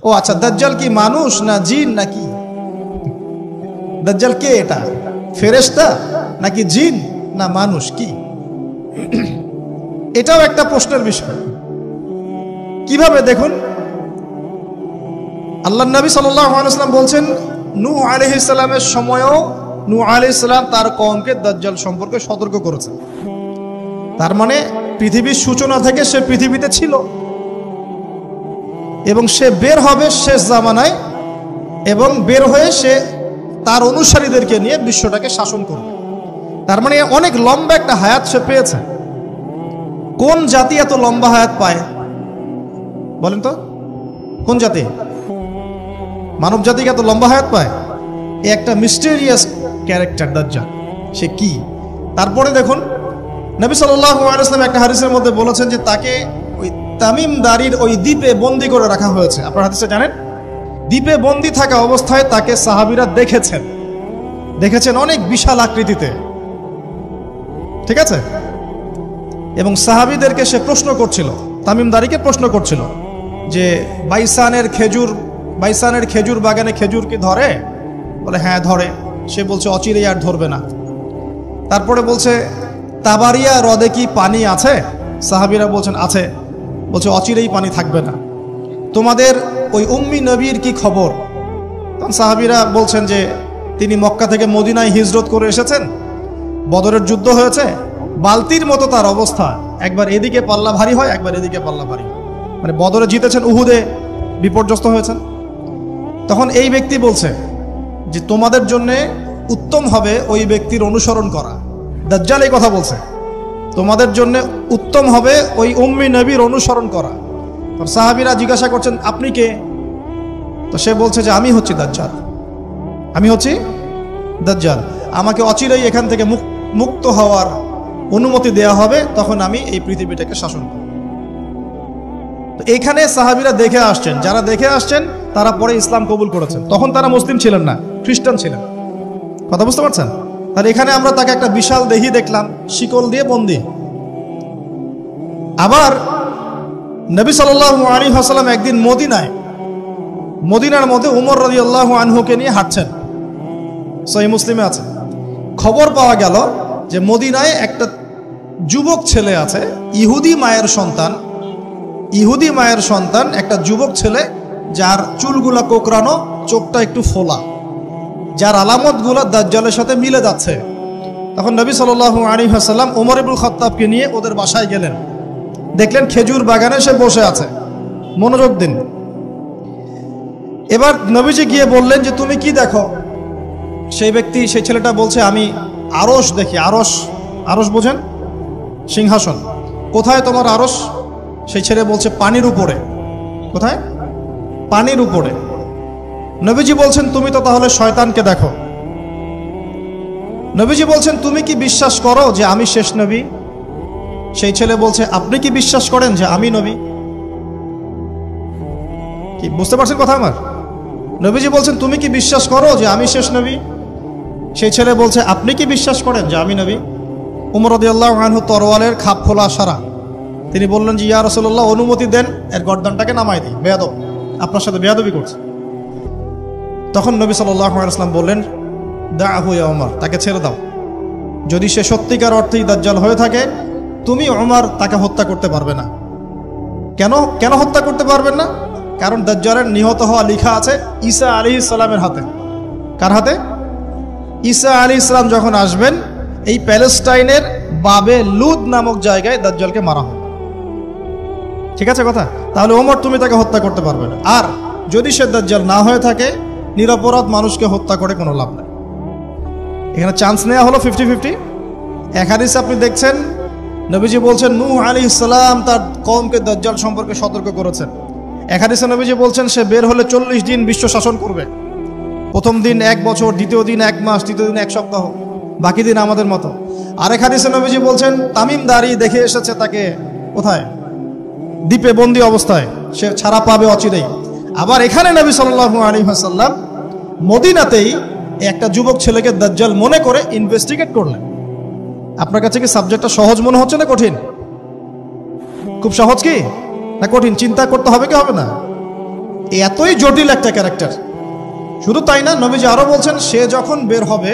ও আচ্ছা, দাজ্জাল কি মানুষ না জিন নাকি? দাজ্জাল কে? এটা ফেরেশতা নাকি জিন না মানুষ? কি এটাও একটা প্রশ্নের বিষয়। কিভাবে দেখুন, আল্লাহ নবী সাল্লাল্লাহু আলাইহি ওয়াসাল্লাম বলছেন নূহ আলাইহিস সালামের সময়ও নূহ আলাইহিস সালাম তার কওমকে দাজ্জাল সম্পর্কে সতর্ক করেছেন। তার মানে পৃথিবীর সূচনা থেকে সে পৃথিবীতে ছিল এবং সে বের হবে শেষ জামানায়, এবং বের হয়ে সে তার অনুসারীদেরকে নিয়ে বিশ্বটাকে শাসন করবে। তার মানে অনেক লম্বা একটা হায়াত সে পেয়েছে। কোন জাতি এত লম্বা হায়াত পায় বলেন তো? কোন জাতি মানব জাতিকে এত লম্বা হায়াত পায়? এ একটা মিস্টেরিয়াস ক্যারেক্টার দাজ্জাল। সে কি? তারপরে দেখুন, নবী সাল্লাল্লাহু আলাইহি ওয়াসাল্লাম একটা হাদিসের মধ্যে বলেছেন যে তাকে ওই তামিম দারির ওই দ্বীপে বন্দী করে রাখা হয়েছে। আপনারা হাদিসে জানেন, দ্বীপে বন্দী থাকা অবস্থায় তাকে সাহাবীরা দেখেছেন অনেক বিশাল আকৃতিতে, ঠিক আছে? এবং সাহাবীদেরকে সে প্রশ্ন করছিল, তামিম দারিকে প্রশ্ন করছিল যে বাইসানের খেজুর বাগানে খেজুর কি ধরে? বলে হ্যাঁ ধরে। সে বলছে অচিরেই আর ধরবে না। তারপরে বলছে তাবারিয়া হ্রদে কি পানি আছে? সাহাবীরা বলছেন আছে। বলছে অচিরেই পানি থাকবে না। তোমাদের ওই উম্মি নবীর কি খবর? তখন সাহাবীরা বলছেন যে তিনি মক্কা থেকে মদিনায় হিজরত করে এসেছেন, বদরের যুদ্ধ হয়েছে, বালতির মতো তার অবস্থা, একবার এদিকে পাল্লা ভারী হয় একবার এদিকে পাল্লা ভারী হয়। মানে বদরে জিতেছেন, উহুদে বিপর্যস্ত হয়েছেন। তখন এই ব্যক্তি বলছে যে তোমাদের জন্য উত্তম হবে ওই ব্যক্তির অনুসরণ করা। দাজ্জাল এই কথা বলছে, তোমাদের জন্য উত্তম হবে ওই উম্মি নবীর অনুসরণ করা। সাহাবীরা জিজ্ঞাসা করছেন আপনি কে? তো সে বলছে যে আমি হচ্ছি দাজ্জাল। আমাকে অচিরেই এখান থেকে মুক্ত হওয়ার অনুমতি দেয়া হবে, তখন আমি এই পৃথিবীটাকে শাসন করব। তো এখানে সাহাবীরা দেখে আসছেন, যারা দেখে আসছেন তারা পরে ইসলাম কবুল করেছেন। তখন তারা মুসলিম ছিলেন না, খ্রিস্টান ছিলেন। কথা বুঝতে পারছেন? তাহলে এখানে আমরা তাকে একটা বিশাল দেহি দেখলাম, শিকল দিয়ে বন্দী। আবার নবী সাল্লাল্লাহু আলাইহি ওয়াসাল্লাম একদিন মদিনার মধ্যে উমর রাদিয়াল্লাহু আনহুকে নিয়ে হাঁটছেন, সহিহ মুসলিমে আছে। খবর পাওয়া গেল যে মদিনায় একটা যুবক ছেলে আছে, ইহুদি মায়ের সন্তান একটা যুবক ছেলে, যার চুলগুলা কোকড়ানো, চোখটা একটু ফোলা, যার আলামতগুলা দাজ্জালের সাথে মিলে যাচ্ছে। তখন নবী সাল্লাল্লাহু আলাইহি ওয়াসাল্লাম ওমর ইবনুল খাত্তাবকে নিয়ে ওদের বাসায় গেলেন। দেখলেন খেজুর বাগানে সে বসে আছে। মনোযোগ দিন। এবার নবীজি গিয়ে বললেন যে তুমি কি দেখো? সেই ছেলেটা বলছে আমি আরশ দেখি। আরশ বোঝেন? সিংহাসন। কোথায় তোমার আরশ? সেই ছেলে বলছে পানির উপরে। কোথায়? পানির উপরে। নবীজি বলছেন তুমি তো তাহলে শয়তানকে দেখো। নবীজি বলছেন তুমি কি বিশ্বাস করো যে আমি শেষ নবী? সেই ছেলে বলছে আপনি কি বিশ্বাস করেন যে আমি নবী? কি বুঝতে পারছেন কথা আমার? নবীজি বলছেন তুমি কি বিশ্বাস করো যে আমি শেষ নবী? সেই ছেলে বলছে আপনি কি বিশ্বাস করেন যে আমি নবী? উমর রাদিয়াল্লাহু আনহু তরোয়ালের খাপ খোলা সারা। তিনি বললেন যে ইয়া রাসূলুল্লাহ অনুমতি দেন, এর গর্দানটাকে নামাই দিই, বেয়াদব, আপনার সাথে বেয়াদবি করছে। তখন নবী সাল্লাল্লাহু আলাইহি ওয়াসাল্লাম বললেন দাআহু ইয়া ওমর, তাকে ছেড়ে দাও। যদি সে সত্যিকার অর্থেই দাজ্জাল হয়ে থাকে, তুমি ওমর তাকে হত্যা করতে পারবে না। কেন হত্যা করতে পারবেন না? কারণ দাজ্জালের নিহত হওয়া লেখা আছে ঈসা আলাইহিস সালামের হাতে। কার হাতে? ঈসা আলাইহিস সালাম যখন আসবেন, এই প্যালেস্টাইনের বাবে লুদ নামক জায়গায় দাজ্জালকে মারা হবে। ঠিক আছে কথা? তাহলে ওমর তুমি তাকে হত্যা করতে পারবে না। আর যদি সে দাজ্জাল না হয়ে থাকে, নিরপরাধ মানুষকে হত্যা করে কোনো লাভ নেই। এখানে চান্স নেওয়া হলো 50-50। এক হাদিসে আপনি দেখছেন নবীজি বলছেন নূহ আলাইহিস সালাম তার কওমকে দাজ্জাল সম্পর্কে সতর্ক করেছেন। এক হাদিসে নবীজি বলছেন সে বের হলে 40 দিন বিশ্ব শাসন করবে। প্রথম দিন 1 বছর, দ্বিতীয় দিন 1 মাস, তৃতীয় দিন 1 সপ্তাহ, বাকি দিন আমাদের মতো। আরেক হাদিসে নবীজি বলছেন তামিম দারি দেখে এসেছে তাকে কোথায়? দ্বীপে বন্দী অবস্থায়, সে ছাড়া পাবে অচিরেই। আবার এখানে নবী সাল্লাল্লাহু আলাইহি ওয়াসাল্লাম মদিনাতেই একটা যুবক ছেলেকে দাজ্জাল মনে করে ইনভেস্টিগেট করলেন। আপনার কাছে কি সাবজেক্টটা সহজ মনে হচ্ছে না কঠিন? খুব সহজ কি না কঠিন? চিন্তা করতে হবে কি হবে না? এতই জটিল একটা ক্যারেক্টার। শুধু তাই না, নবীজি আরো বলছেন সে যখন বের হবে,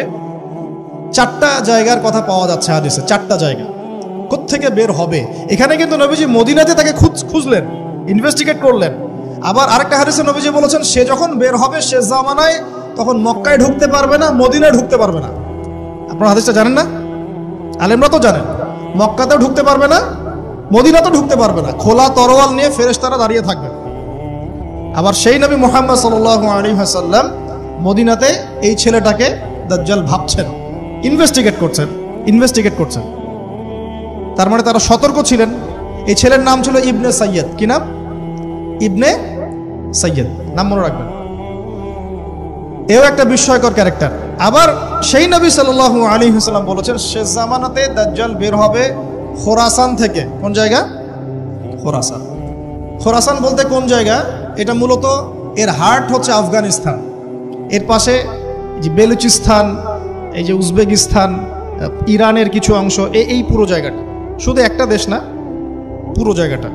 4টা জায়গার কথা পাওয়া যাচ্ছে হাদিসে, 4টা জায়গা কোত্থেকে বের হবে। এখানে কিন্তু নবীজি মদিনাতে তাকে খুঁজলেন, ইনভেস্টিগেট করলেন। আবার আরেকটা হাদিসে নবীজি বলেছেন সে যখন বের হবে শেষ জামানায়, তখন মক্কায় ঢুকতে পারবে না, মদিনায় ঢুকতে পারবে না। আপনারা হাদিসটা জানেন না? আলেমরা তো জানেন। মক্কাতেও ঢুকতে পারবে না, মদিনাতেও ঢুকতে পারবে না। খোলা তরোয়াল নিয়ে ফেরেশতারা দাঁড়িয়ে থাকবে। আবার সেই নবী মুহাম্মদ সাল্লাল্লাহু আলাইহি ওয়াসাল্লাম মদিনাতে এই ছেলেটাকে দাজ্জাল ভাবছেন, ইনভেস্টিগেট করছেন। তার মানে তারা সতর্ক ছিলেন। এই ছেলের নাম ছিল ইবনে সাইয়্যিদ। কি নাম? ইবনে সাইয়্যিদ, নাম মনে রাখবেন। এও একটা বিস্ময়কর ক্যারেক্টার। আবার সেই নবী সাল্লাল্লাহু আলাইহি ওয়াসাল্লাম বলেছেন শেষ জামানাতে দাজ্জাল বের হবে খোরাসান থেকে। কোন জায়গা? খোরাসান। খোরাসান বলতে কোন জায়গা? এটা মূলত এর হার্ট হচ্ছে আফগানিস্তান, এর পাশে যে বেলুচিস্তান, এই যে উজবেকিস্তান, ইরানের কিছু অংশ, এই পুরো জায়গাটা, শুধু একটা দেশ না, পুরো জায়গাটা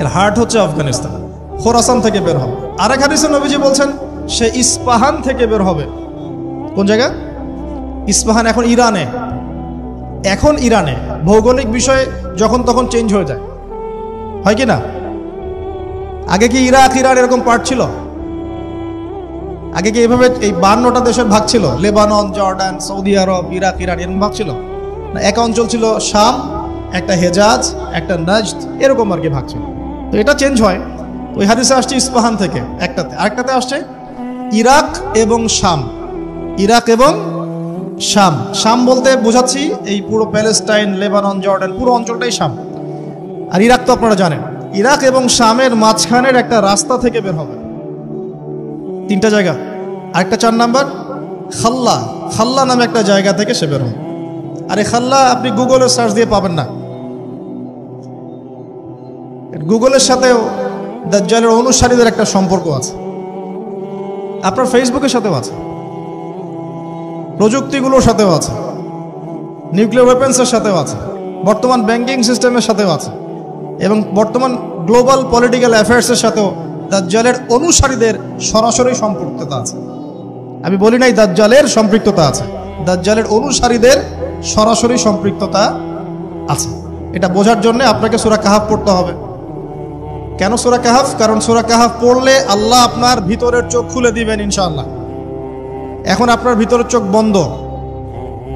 এর হার্ট হচ্ছে আফগানিস্তান। খোরাসান থেকে বের হবে। আরেক হাদিসে নবীজি বলছেন সে ইস্পাহান থেকে বের হবে। কোন জায়গা? ইস্পাহান এখন ইরানে। ভৌগোলিক বিষয় যখন তখন চেঞ্জ হয়ে যায়, হয় কি না? আগে কি ইরাক ইরান এরকম পার্ট ছিল? আগে কি এইভাবে এই 52টা দেশের ভাগ ছিল? লেবানন, জর্ডান, সৌদি আরব, ইরাক ইরান এরকম ভাগ ছিল না? এক অঞ্চল ছিল শাম, একটা হেজাজ, একটা নাজদ, এরকম আর কি ভাগ ছিল। তো এটা চেঞ্জ হয়। ওই হাদিসে আসছে ইস্পাহান থেকে একটাতে, আরেকটাতে আসছে ইরাক এবং শাম। শাম বলতে বোঝাচ্ছি এই পুরো প্যালেস্টাইন, লেবানন, জর্ডান, পুরো অঞ্চলটাই শাম। আর ইরাক তো আপনারা জানেন। ইরাক এবং শামের মাঝখানের একটা রাস্তা থেকে বের হবে। 3টা জায়গা। আরেকটা 4 নাম্বার খাল্লা নামে একটা জায়গা থেকে সে বের হবে। আর এই খাল্লা আপনি গুগলে সার্চ দিয়ে পাবেন না। গুগলের সাথেও দাজ্জালের অনুসারীদের একটা সম্পর্ক আছে, আপনার ফেসবুকের সাথেও আছে, প্রযুক্তিগুলোর সাথেও আছে, নিউক্লিয়ার ওয়েপন্সের সাথেও আছে, বর্তমান ব্যাংকিং সিস্টেমের সাথেও আছে, এবং বর্তমান গ্লোবাল পলিটিক্যাল অ্যাফেয়ার্সের সাথেও দাজ্জালের অনুসারীদের সরাসরি সম্পৃক্ততা আছে। আমি বলি নাই দাজ্জালের সম্পৃক্ততা আছে, দাজ্জালের অনুসারীদের সরাসরি সম্পৃক্ততা আছে। এটা বোঝার জন্য আপনাকে সূরা কাহাফ পড়তে হবে। কেন সূরা কাহাফ? কারণ সূরা কাহাফ পড়লে আল্লাহ আপনার ভিতরের চোখ খুলে দিবেন ইনশাআল্লাহ। এখন আপনার ভিতরের চোখ বন্ধ।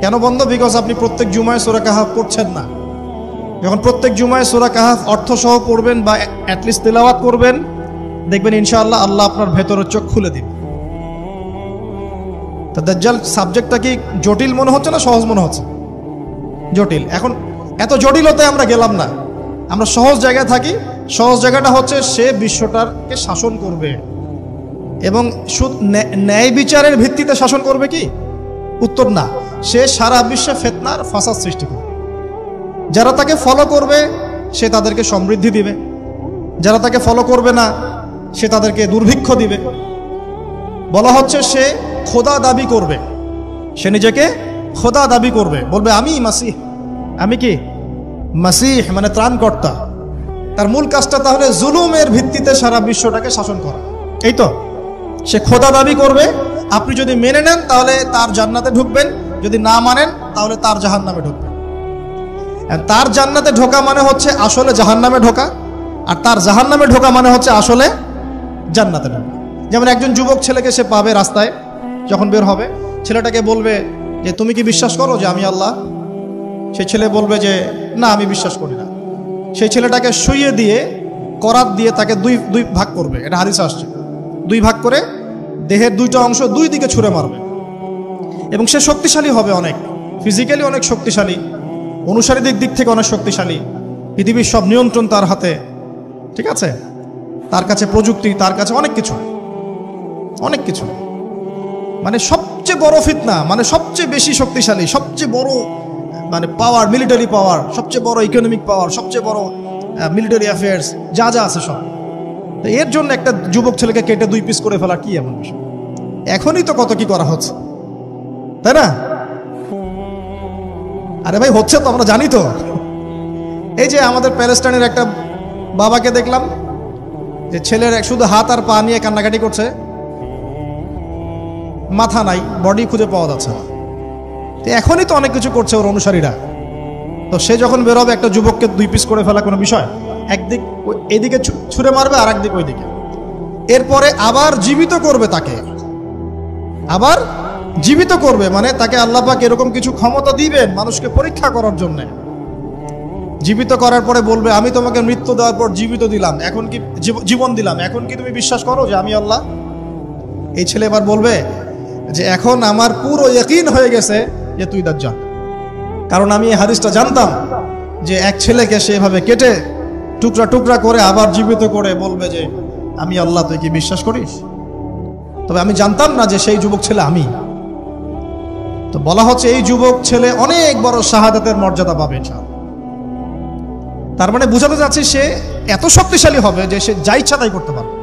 কেন বন্ধ? বিকজ আপনি প্রত্যেক জুমায় সূরা কাহাফ পড়ছেন না। যখন প্রত্যেক জুমায় সূরা কাহাফ অর্থসহ পড়বেন বা অ্যাটলিস্ট তেলাওয়াত করবেন, দেখবেন ইনশাআল্লাহ আল্লাহ আপনার ভেতরের চোখ খুলে দিবেন। তা দাজ্জাল সাবজেক্টটা কি জটিল মনে হচ্ছে না সহজ মনে হচ্ছে? জটিল। এখন এত জটিলতায় আমরা গেলাম না, আমরা সহজ জায়গায় থাকি। সহজ জায়গাটা হচ্ছে সে বিশ্বটাকে শাসন করবে, এবং ন্যায় বিচারের ভিত্তিতে শাসন করবে কি? উত্তর না, সে সারা বিশ্বে ফিতনার ফাসাদ সৃষ্টি করবে। যারা তাকে ফলো করবে সে তাদেরকে সমৃদ্ধি দিবে, যারা তাকে ফলো করবে না সে তাদেরকে দুর্ভিক্ষ দিবে। বলা হচ্ছে সে খোদা দাবি করবে, সে নিজেকে খোদা দাবি করবে, বলবে আমি মাসিহ। আমি কি? মাসিহ মানে ত্রাণকর্তা। তার মূল কাজটা তাহলে জুলুমের ভিত্তিতে সারা বিশ্বটাকে শাসন করা। এই তো, সে খোদা দাবি করবে। আপনি যদি মেনে নেন তাহলে তার জান্নাতে ঢুকবেন, যদি না মানেন তাহলে তার জাহান্নামে ঢুকবেন। তার জান্নাতে ঢোকা মানে হচ্ছে আসলে জাহান্নামে ঢোকা, আর তার জাহান্নামে ঢোকা মানে হচ্ছে আসলে জান্নাতে ঢোকা। যেমন একজন যুবক ছেলেকে সে পাবে রাস্তায়, যখন বের হবে ছেলেটাকে বলবে যে তুমি কি বিশ্বাস করো যে আমি আল্লাহ? সেই ছেলে বলবে যে না, আমি বিশ্বাস করি না। সেই ছেলেটাকে শুইয়ে দিয়ে করাত দিয়ে তাকে দুই ভাগ করবে। এটা হাদিসে আসছে। 2 ভাগ করে দেহের 2টা অংশ 2 দিকে ছুঁড়ে মারবে, এবং সে শক্তিশালী হবে, অনেক ফিজিক্যালি অনেক শক্তিশালী, অনুসারীদের দিক থেকে অনেক শক্তিশালী। পৃথিবীর সব নিয়ন্ত্রণ তার হাতে, ঠিক আছে? তার কাছে প্রযুক্তি, তার কাছে অনেক কিছু। মানে সবচেয়ে বড় ফিতনা, মানে সবচেয়ে বেশি শক্তিশালী, সবচেয়ে বড় মানে পাওয়ার, মিলিটারি পাওয়ার, সবচেয়ে বড় ইকোনমিক পাওয়ার, সবচেয়ে বড় মিলিটারি অ্যাফেয়ার্স, যা আছে সব। তো এর জন্য একটা যুবক ছেলেকে কেটে 2 পিস করে ফেলা কি এমন বিষয়? এখনই তো কত কি করা হচ্ছে, তাই না? আরে ভাই হচ্ছে তো, আমরা জানি তো। এই যে আমাদের প্যালেস্টাইনের একটা বাবাকে দেখলাম যে ছেলের শুধু হাত আর পা নিয়ে কান্নাকাটি করছে, মাথা নাই, বডি খুঁজে পাওয়া যাচ্ছে না। তো এখনই তো অনেক কিছু করছে ওর অনুসারীরা। তো সে যখন বেরোবে একটা যুবককে 2 পিস করে ফেলা কোনো বিষয়? একদিক এদিকে ছুঁড়ে মারবে আর একদিক ওইদিকে, এরপরে আবার জীবিত করবে তাকে, আবার জীবিত করবে। মানে তাকে আল্লাহ পাক এরকম কিছু ক্ষমতা দিবেন মানুষকে পরীক্ষা করার জন্য। জীবিত করার পরে বলবে আমি তোমাকে মৃত্যু দেওয়ার পর জীবিত দিলাম, এখন কি জীবন দিলাম, এখন কি তুমি বিশ্বাস করো যে আমি আল্লাহ? এই ছেলে এবার বলবে যে এখন আমার পুরো ইয়াকিন হয়ে গেছে যে তুই দাজ্জাল। কারণ আমি এই হাদিসটা জানতাম যে এক ছেলেকে সেভাবে কেটে টুকরা টুকরা করে আবার জীবিত করে বলবে যে আমি আল্লাহ, তুই কি বিশ্বাস করিস? তবে আমি জানতাম না যে সেই যুবক ছেলে আমি। তো বলা হচ্ছে এই যুবক ছেলে অনেক বড় শাহাদাতের মর্যাদা পাবে ইনশাআল্লাহ। তার মানে বোঝাতে যাচ্ছে সে এত শক্তিশালী হবে যে সে যা ইচ্ছা তাই করতে পারবে,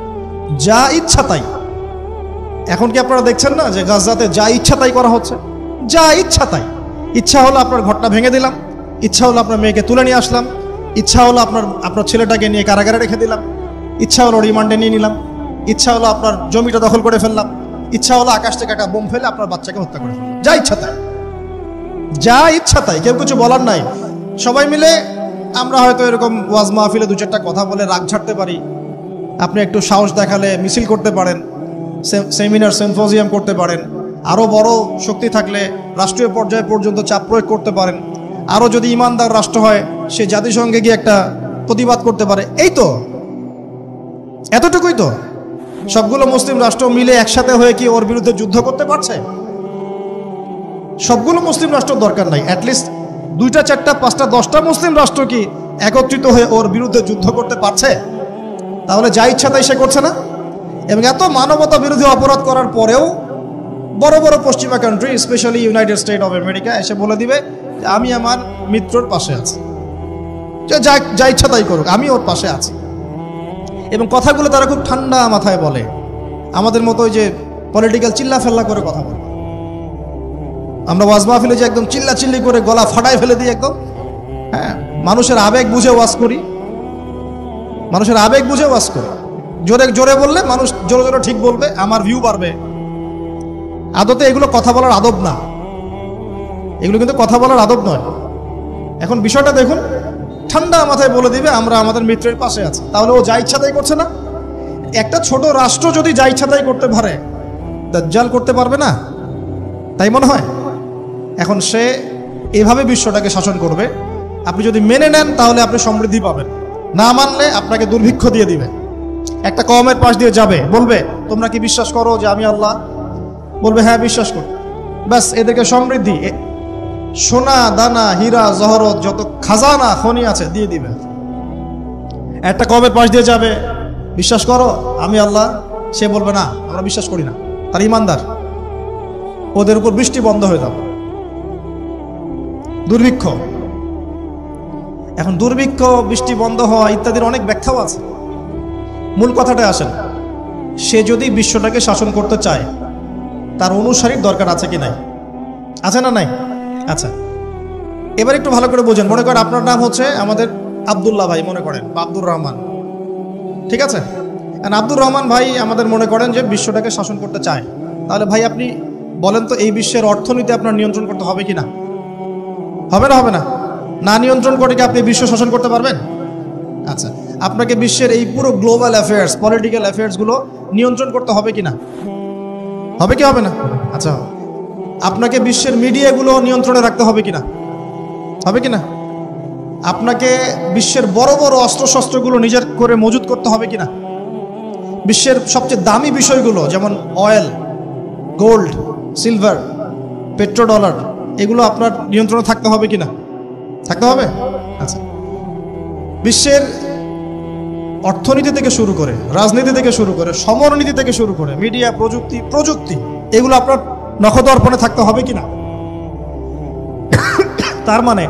যা ইচ্ছা তাই। এখন কি আপনারা দেখছেন না যে গাজাতে যা ইচ্ছা তাই করা হচ্ছে? যা ইচ্ছা তাই। ইচ্ছা হলো আপনার ঘরটা ভেঙে দিলাম, ইচ্ছা হলো আপনার মেয়েকে তুলে নিয়ে আসলাম, ইচ্ছা হলো আপনার ছেলেটাকে নিয়ে কারাগারে রেখে দিলাম, ইচ্ছা হলো রিমান্ডে নিয়ে নিলাম, ইচ্ছা হলো আপনার জমিটা দখল করে ফেললাম, ইচ্ছা হলো আকাশ থেকে একটা বোম ফেলে আপনার বাচ্চাকে হত্যা করে ফেললাম। যা ইচ্ছা তাই, যা ইচ্ছা তাই, কেউ কিছু বলার নাই। সবাই মিলে আমরা হয়তো এরকম ওয়াজ মাহফিলে 2-4টা কথা বলে রাগ ঝাড়তে পারি, আপনি একটু সাহস দেখালে মিছিল করতে পারেন, সেমিনার সিম্পোজিয়াম করতে পারেন, আরও বড় শক্তি থাকলে রাষ্ট্রীয় পর্যায়ে পর্যন্ত চাপ প্রয়োগ করতে পারেন, আরও যদি ইমানদার রাষ্ট্র হয় সে জাতিসংঘে গিয়ে একটা প্রতিবাদ করতে পারে। এই তো, এতটুকুই তো। সবগুলো মুসলিম রাষ্ট্র মিলে একসাথে হয়ে কি ওর বিরুদ্ধে যুদ্ধ করতে পারছে? সবগুলো মুসলিম রাষ্ট্র দরকার নাই, অ্যাটলিস্ট 2টা 4টা 5টা 10টা মুসলিম রাষ্ট্র কি একত্রিত হয়ে ওর বিরুদ্ধে যুদ্ধ করতে পারছে? তাহলে যা ইচ্ছা তাই সে করছে না। এবং এত মানবতা বিরোধী অপরাধ করার পরেও বড় বড় পশ্চিমা country, specially United state of America এসে বলে দিবে যে আমি আমার মিত্রর পাশে আছি, যা ইচ্ছা তাই করুক, আমি ওর পাশে আছি। এবং কথাগুলো তারা খুব ঠান্ডা মাথায় বলে, আমাদের মতো ওই যে পলিটিক্যাল চিল্লা ফেল্লা করে কথা বলে। আমরা ওয়াজ মাহফিলে যে একদম চিল্লা চিল্লি করে গলা ফাটায় ফেলে দিই একদম, হ্যাঁ, মানুষের আবেগ বুঝে ওয়াজ করি, মানুষের আবেগ বুঝে ওয়াজ করি। জোরে জোরে বললে মানুষ জোরে জোরে ঠিক বলবে, আমার ভিউ বাড়বে। আদতে এগুলো কথা বলার আদব না, এগুলো কিন্তু কথা বলার আদব নয়। এখন বিষয়টা দেখুন, ঠান্ডা মাথায় বলে দিবে আমরা আমাদের মিত্রের পাশে আছি, তাহলে ও যা ইচ্ছা তাই করছে না? একটা ছোট রাষ্ট্র যদি যা ইচ্ছা তাই করতে পারে, দাজ্জাল করতে পারবে না? তাই মনে হয়? এখন সে এভাবে বিশ্বটাকে শাসন করবে। আপনি যদি মেনে নেন তাহলে আপনি সমৃদ্ধি পাবেন, না মানলে আপনাকে দুর্ভিক্ষ দিয়ে দিবে। একটা কওমের পাশ দিয়ে যাবে, বলবে তোমরা কি বিশ্বাস করো যে আমি আল্লাহ? বলবে হ্যাঁ বিশ্বাস করি। ব্যাস, এদেরকে সমৃদ্ধি, সোনা দানা হীরা জহরত যত খাজানা খনি আছে দিয়ে দিবে। একটা কওমের পাশ দিয়ে যাবে, বিশ্বাস করো আমি আল্লাহ, সে বলবে না আমরা বিশ্বাস করি না, তার ইমানদার। ওদের উপর বৃষ্টি বন্ধ হয়ে যাবে, দুর্ভিক্ষ। এখন দুর্ভিক্ষ, বৃষ্টি বন্ধ হওয়া ইত্যাদির অনেক ব্যাখ্যাও আছে। মূল কথাটা আসেন, সে যদি বিশ্বটাকে শাসন করতে চায় তার অনুসারীর দরকার আছে কি নাই? আছে না নাই? আচ্ছা, এবার একটু ভালো করে বোঝেন। মনে করেন আপনার নাম হচ্ছে আমাদের আব্দুল্লাহ ভাই, মনে করেন, বা আব্দুর রহমান, ঠিক আছে? আব্দুর রহমান ভাই আমাদের মনে করেন যে বিশ্বটাকে শাসন করতে চায়। তাহলে ভাই আপনি বলেন তো, এই বিশ্বের অর্থনীতি আপনার নিয়ন্ত্রণ করতে হবে কি না? হবে না? হবে না? না নিয়ন্ত্রণ করে কি আপনি বিশ্ব শাসন করতে পারবেন? আচ্ছা, আপনাকে বিশ্বের এই পুরো গ্লোবাল অ্যাফেয়ার্স, পলিটিক্যাল অ্যাফেয়ার্সগুলো নিয়ন্ত্রণ করতে হবে কি না? হবে কি হবে না? আচ্ছা, আপনাকে বিশ্বের মিডিয়াগুলো নিয়ন্ত্রণে রাখতে হবে কি না? হবে কি না? আপনাকে বিশ্বের বড় বড় অস্ত্রশস্ত্রগুলো নিজের করে মজুত করতে হবে কি না? বিশ্বের সবচেয়ে দামি বিষয়গুলো যেমন অয়েল, গোল্ড, সিলভার, পেট্রোডলার, এগুলো আপনার নিয়ন্ত্রণে থাকতে হবে কি না? থাকতে হবে। আচ্ছা, বিশ্বের অর্থনীতি থেকে শুরু করে, রাজনীতি থেকে শুরু করে, সমরনীতি থেকে শুরু করে, মিডিয়া, প্রযুক্তি, এগুলো আপনার নখদর্পণে থাকতে হবে কিনা? তার মানে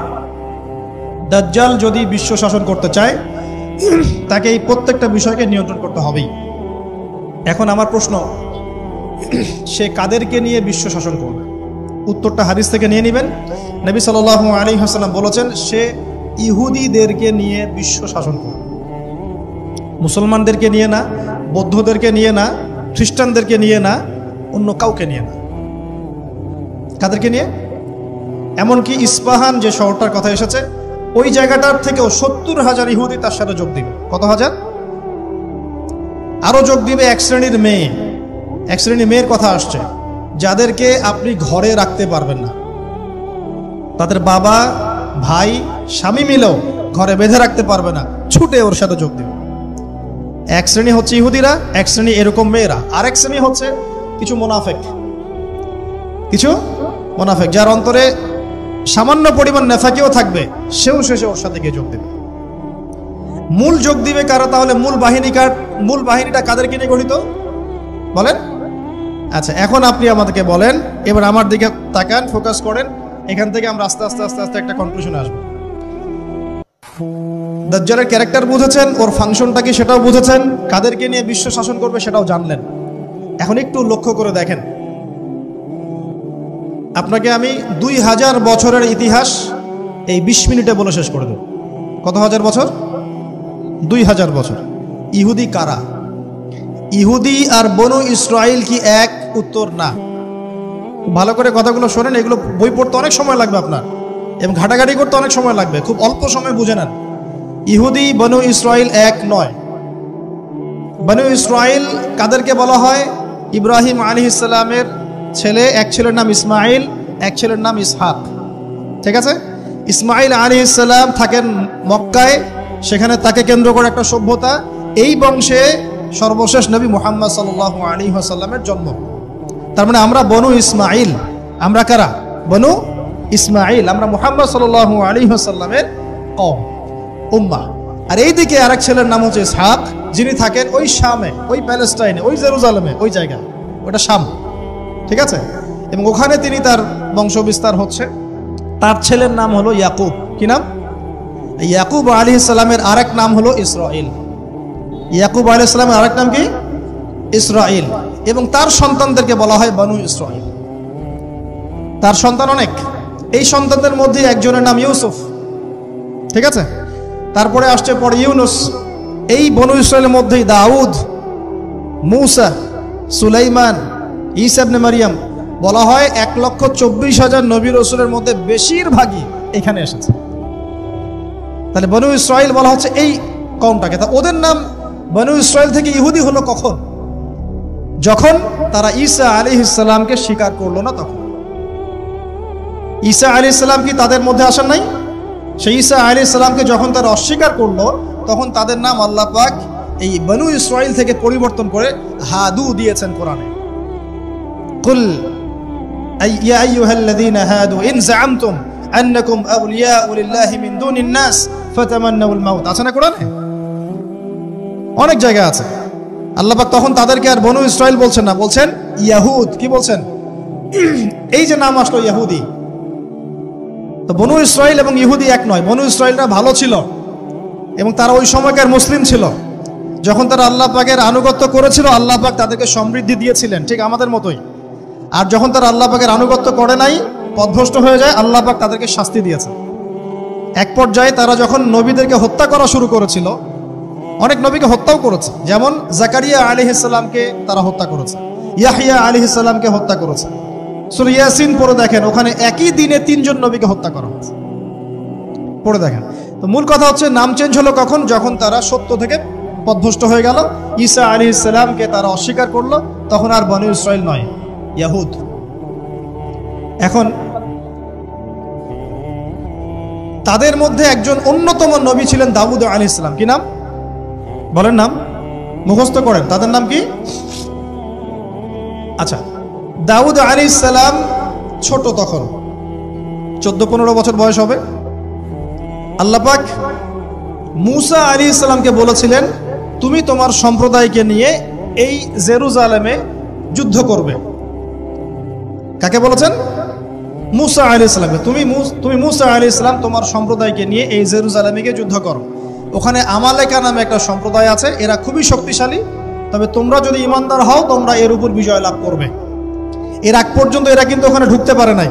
দাজ্জাল যদি বিশ্ব শাসন করতে চায় তাকে এই প্রত্যেকটা বিষয়কে নিয়ন্ত্রণ করতে হবেই। এখন আমার প্রশ্ন, সে কাদেরকে নিয়ে বিশ্ব শাসন করবে? উত্তরটা হাদিস থেকে নিয়ে নেবেন। নবী সাল্লাল্লাহু আলাইহি ওয়াসাল্লাম বলেছেন সে ইহুদিদেরকে নিয়ে বিশ্ব শাসন করবে। মুসলমানদেরকে নিয়ে না, বৌদ্ধদেরকে নিয়ে না, খ্রিস্টানদেরকে নিয়ে না, অন্য কাউকে নিয়ে না। কাদেরকে নিয়ে? এমনকি ইস্পাহান যে শহরটার কথা এসেছে, ওই জায়গাটার থেকেও 70,000 ইহুদি তার সাথে যোগ দিবে। কত হাজার? আরো যোগ দিবে এক শ্রেণীর মেয়ে। এক শ্রেণীর মেয়ের কথা আসছে, যাদেরকে আপনি ঘরে রাখতে পারবেন না, তাদের বাবা, ভাই, স্বামী মিলেও ঘরে বেঁধে রাখতে পারবে না, ছুটে ওর সাথে যোগ দিবে। এক শ্রেণী হচ্ছে ইহুদিরা, এক শ্রেণী এরকম মেয়েরা, আরেক শ্রেণী হচ্ছে কিছু মুনাফিক, যার অন্তরে সামান্য পরিমাণ নেফাকিও থাকবে, সেও শেষে ওর সাথে গিয়ে যোগ দেবে। মূল যোগ দিবে কারা তাহলে? মূল বাহিনীটা কাদেরকে নিয়ে গঠিত বলেন? আচ্ছা, এখন আপনি আমাদেরকে বলেন, এবার আমার দিকে তাকান, ফোকাস করেন, এখান থেকে আমরা আস্তে আস্তে আস্তে আস্তে একটা কনক্লুশনে আসবো। দাজ্জালের ক্যারেক্টার বুঝেছেন, ওর ফাংশনটা কি সেটাও বুঝেছেন, কাদেরকে নিয়ে বিশ্ব শাসন করবে সেটাও জানলেন। এখন একটু লক্ষ্য করে দেখেন, আপনাকে আমি 2000 বছরের ইতিহাস এই 20 মিনিটে বলে শেষ করে দেব। কত হাজার বছর? 2000 বছর। ইহুদি কারা? ইহুদি আর বনু ইসরাইল কি এক? উত্তর না। ভালো করে কথাগুলো শোনেন, এগুলো বই পড়তে অনেক সময় লাগবে আপনার, এবং ঘাটাঘাটি করতে অনেক সময় লাগবে, খুব অল্প সময় বুঝে নেন। ইহুদি বনু ইসরাইল এক নয়। বনু ইসরাইল কাদেরকে বলা হয়? ইব্রাহিম আলাইহিস সালামের ছেলে, এক ছেলের নাম ইসমাইল, এক ছেলের নাম ইসহাক। ঠিক আছে? ইসমাইল আলাইহিস সালাম থাকেন মক্কায়, সেখানে তাকে কেন্দ্র করে একটা সভ্যতা। এই বংশে সর্বশেষ নবী মুহাম্মদ সাল্লাল্লাহু আলাইহি ওয়াসাল্লামের জন্ম। তার মানে আমরা বনু ইসমাইল। আমরা কারা? বনু ইসমাইল। আমরা মুহাম্মদ সাল্লাল্লাহু আলাইহি ওয়াসাল্লামের কওম, উম্মাহ। আর এইদিকে আরেক ছেলের নাম হচ্ছে ইসহাক, যিনি থাকেন ওই শামে, ওই প্যালেস্টাইনে, ওই জেরুজালেমে, ওই জায়গায়, ওটা শাম। ঠিক আছে? এবং ওখানে তিনি তার বংশ বিস্তার হচ্ছে। তার ছেলের নাম হলো ইয়াকুব। কি নাম? ইয়াকুব আলাইহিস সালামের আরেক নাম হলো ইসরাইল। ইয়াকুব আলাইহিস সালামের আরেক নাম কি? ইসরাইল। এবং তার সন্তানদেরকে বলা হয় বনু ইসরাইল। তার সন্তান অনেক। এই সন্তানদের মধ্যে একজনের নাম ইউসুফ। ঠিক আছে? তারপরে আসছে পরে ইউনুস। এই বনু ইসরাইলের মধ্যেই দাউদ, মূসা, সুলাইমান, ঈসা ইবনে মারিয়াম। বলা হয় 1,24,000 নবী রাসূলের মধ্যে বেশিরভাগই এখানে এসেছে। তাহলে বনু ইসরাইল বলা হচ্ছে এই কওমটাকে। তা ওদের নাম বনু ইসরাইল থেকে ইহুদি হলো কখন? যখন তারা ঈসা আলাইহিস সালামকে স্বীকার করলো না তখন। ঈসা আলাইহিস সালাম কি তাদের মধ্যে আসেন নাই? সেই ঈসা আলাইহিস সালামকে যখন তারা অস্বীকার করলো, তখন তাদের নাম আল্লাহ পাক এই বনু ইসরাইল থেকে পরিবর্তন করে হাদু দিয়েছেন কোরআনে। কুল ইয়া আইয়ুহাল্লাযীনা হাদু ইন যাআমতুম আন্নাকুম আউলিয়াউ লিল্লাহি মিন দুনিন নাস ফাতামান্নাউল মাউত। আছে না কোরআনে? অনেক জায়গা আছে। আল্লাহ পাক তখন তাদেরকে আর বনু ইসরাইল বলছেন না, বলছেন ইয়াহুদ। কি বলছেন? এই যে নাম আসলো ইহুদি। তো বনু ইসরাইল এবং ইহুদি এক নয়। বনু ইসরাইলরা ভালো ছিল এবং তারা ওই সময়কার মুসলিম ছিল। যখন তারা আল্লাহ পাকের আনুগত্য করেছিল, আল্লাহ পাক তাদেরকে সমৃদ্ধি দিয়েছিলেন, ঠিক আমাদের মতোই। আর যখন তারা আল্লাহ পাকের আনুগত্য করে নাই, পথভ্রষ্ট হয়ে যায়, আল্লাহ পাক তাদেরকে শাস্তি দিয়েছে। এক পর্যায়ে তারা যখন নবীদেরকে হত্যা করা শুরু করেছিল, অনেক নবীকে হত্যাও করেছে। যেমন জাকারিয়া আলাইহিস সালামকে তারা হত্যা করেছে, ইয়াহইয়া আলাইহিস সালামকে হত্যা করেছে। সূরা ইয়াসিন পড়ে দেখেন, ওখানে একই দিনে 3 জন নবীকে হত্যা করা হয়েছে। পড়ে দেখেন। তো মূল কথা হচ্ছে, নাম চেঞ্জ হলো কখন? যখন তারা সত্য থেকে পথভ্রষ্ট হয়ে গেল, ঈসা আলাইহিস সালামকে তারা অস্বীকার করলো, তখন আর বনু ইসরাইল নয়, ইয়াহুদ। এখন তাদের মধ্যে একজন অন্যতম নবী ছিলেন দাউদ আলাইহিস সালাম। কি নাম? বলেন নাম, মুখস্থ করেন। তাদের নাম কি? আচ্ছা, দাউদ আলাইহিস সালাম ছোট, তখন 14-15 বছর বয়স হবে। আল্লাহ পাক মূসা আলাইহিস সালামকে বলেছিলেন, তুমি তোমার সম্প্রদায়কে নিয়ে এই জেরুজালেমে যুদ্ধ করবে। কাকে বলেছেন? মূসা আলাইহিস সালামকে। তুমি মূসা আলাইহিস সালাম তোমার সম্প্রদায়কে নিয়ে এই জেরুজালেমে গিয়ে যুদ্ধ করো। ওখানে আমালেকা নামে একটা সম্প্রদায় আছে, এরা খুবই শক্তিশালী, তবে তোমরা যদি ইমানদার হও তোমরা এর উপর বিজয় লাভ করবে। এর আগ পর্যন্ত এরা কিন্তু ওখানে ঢুকতে পারে নাই।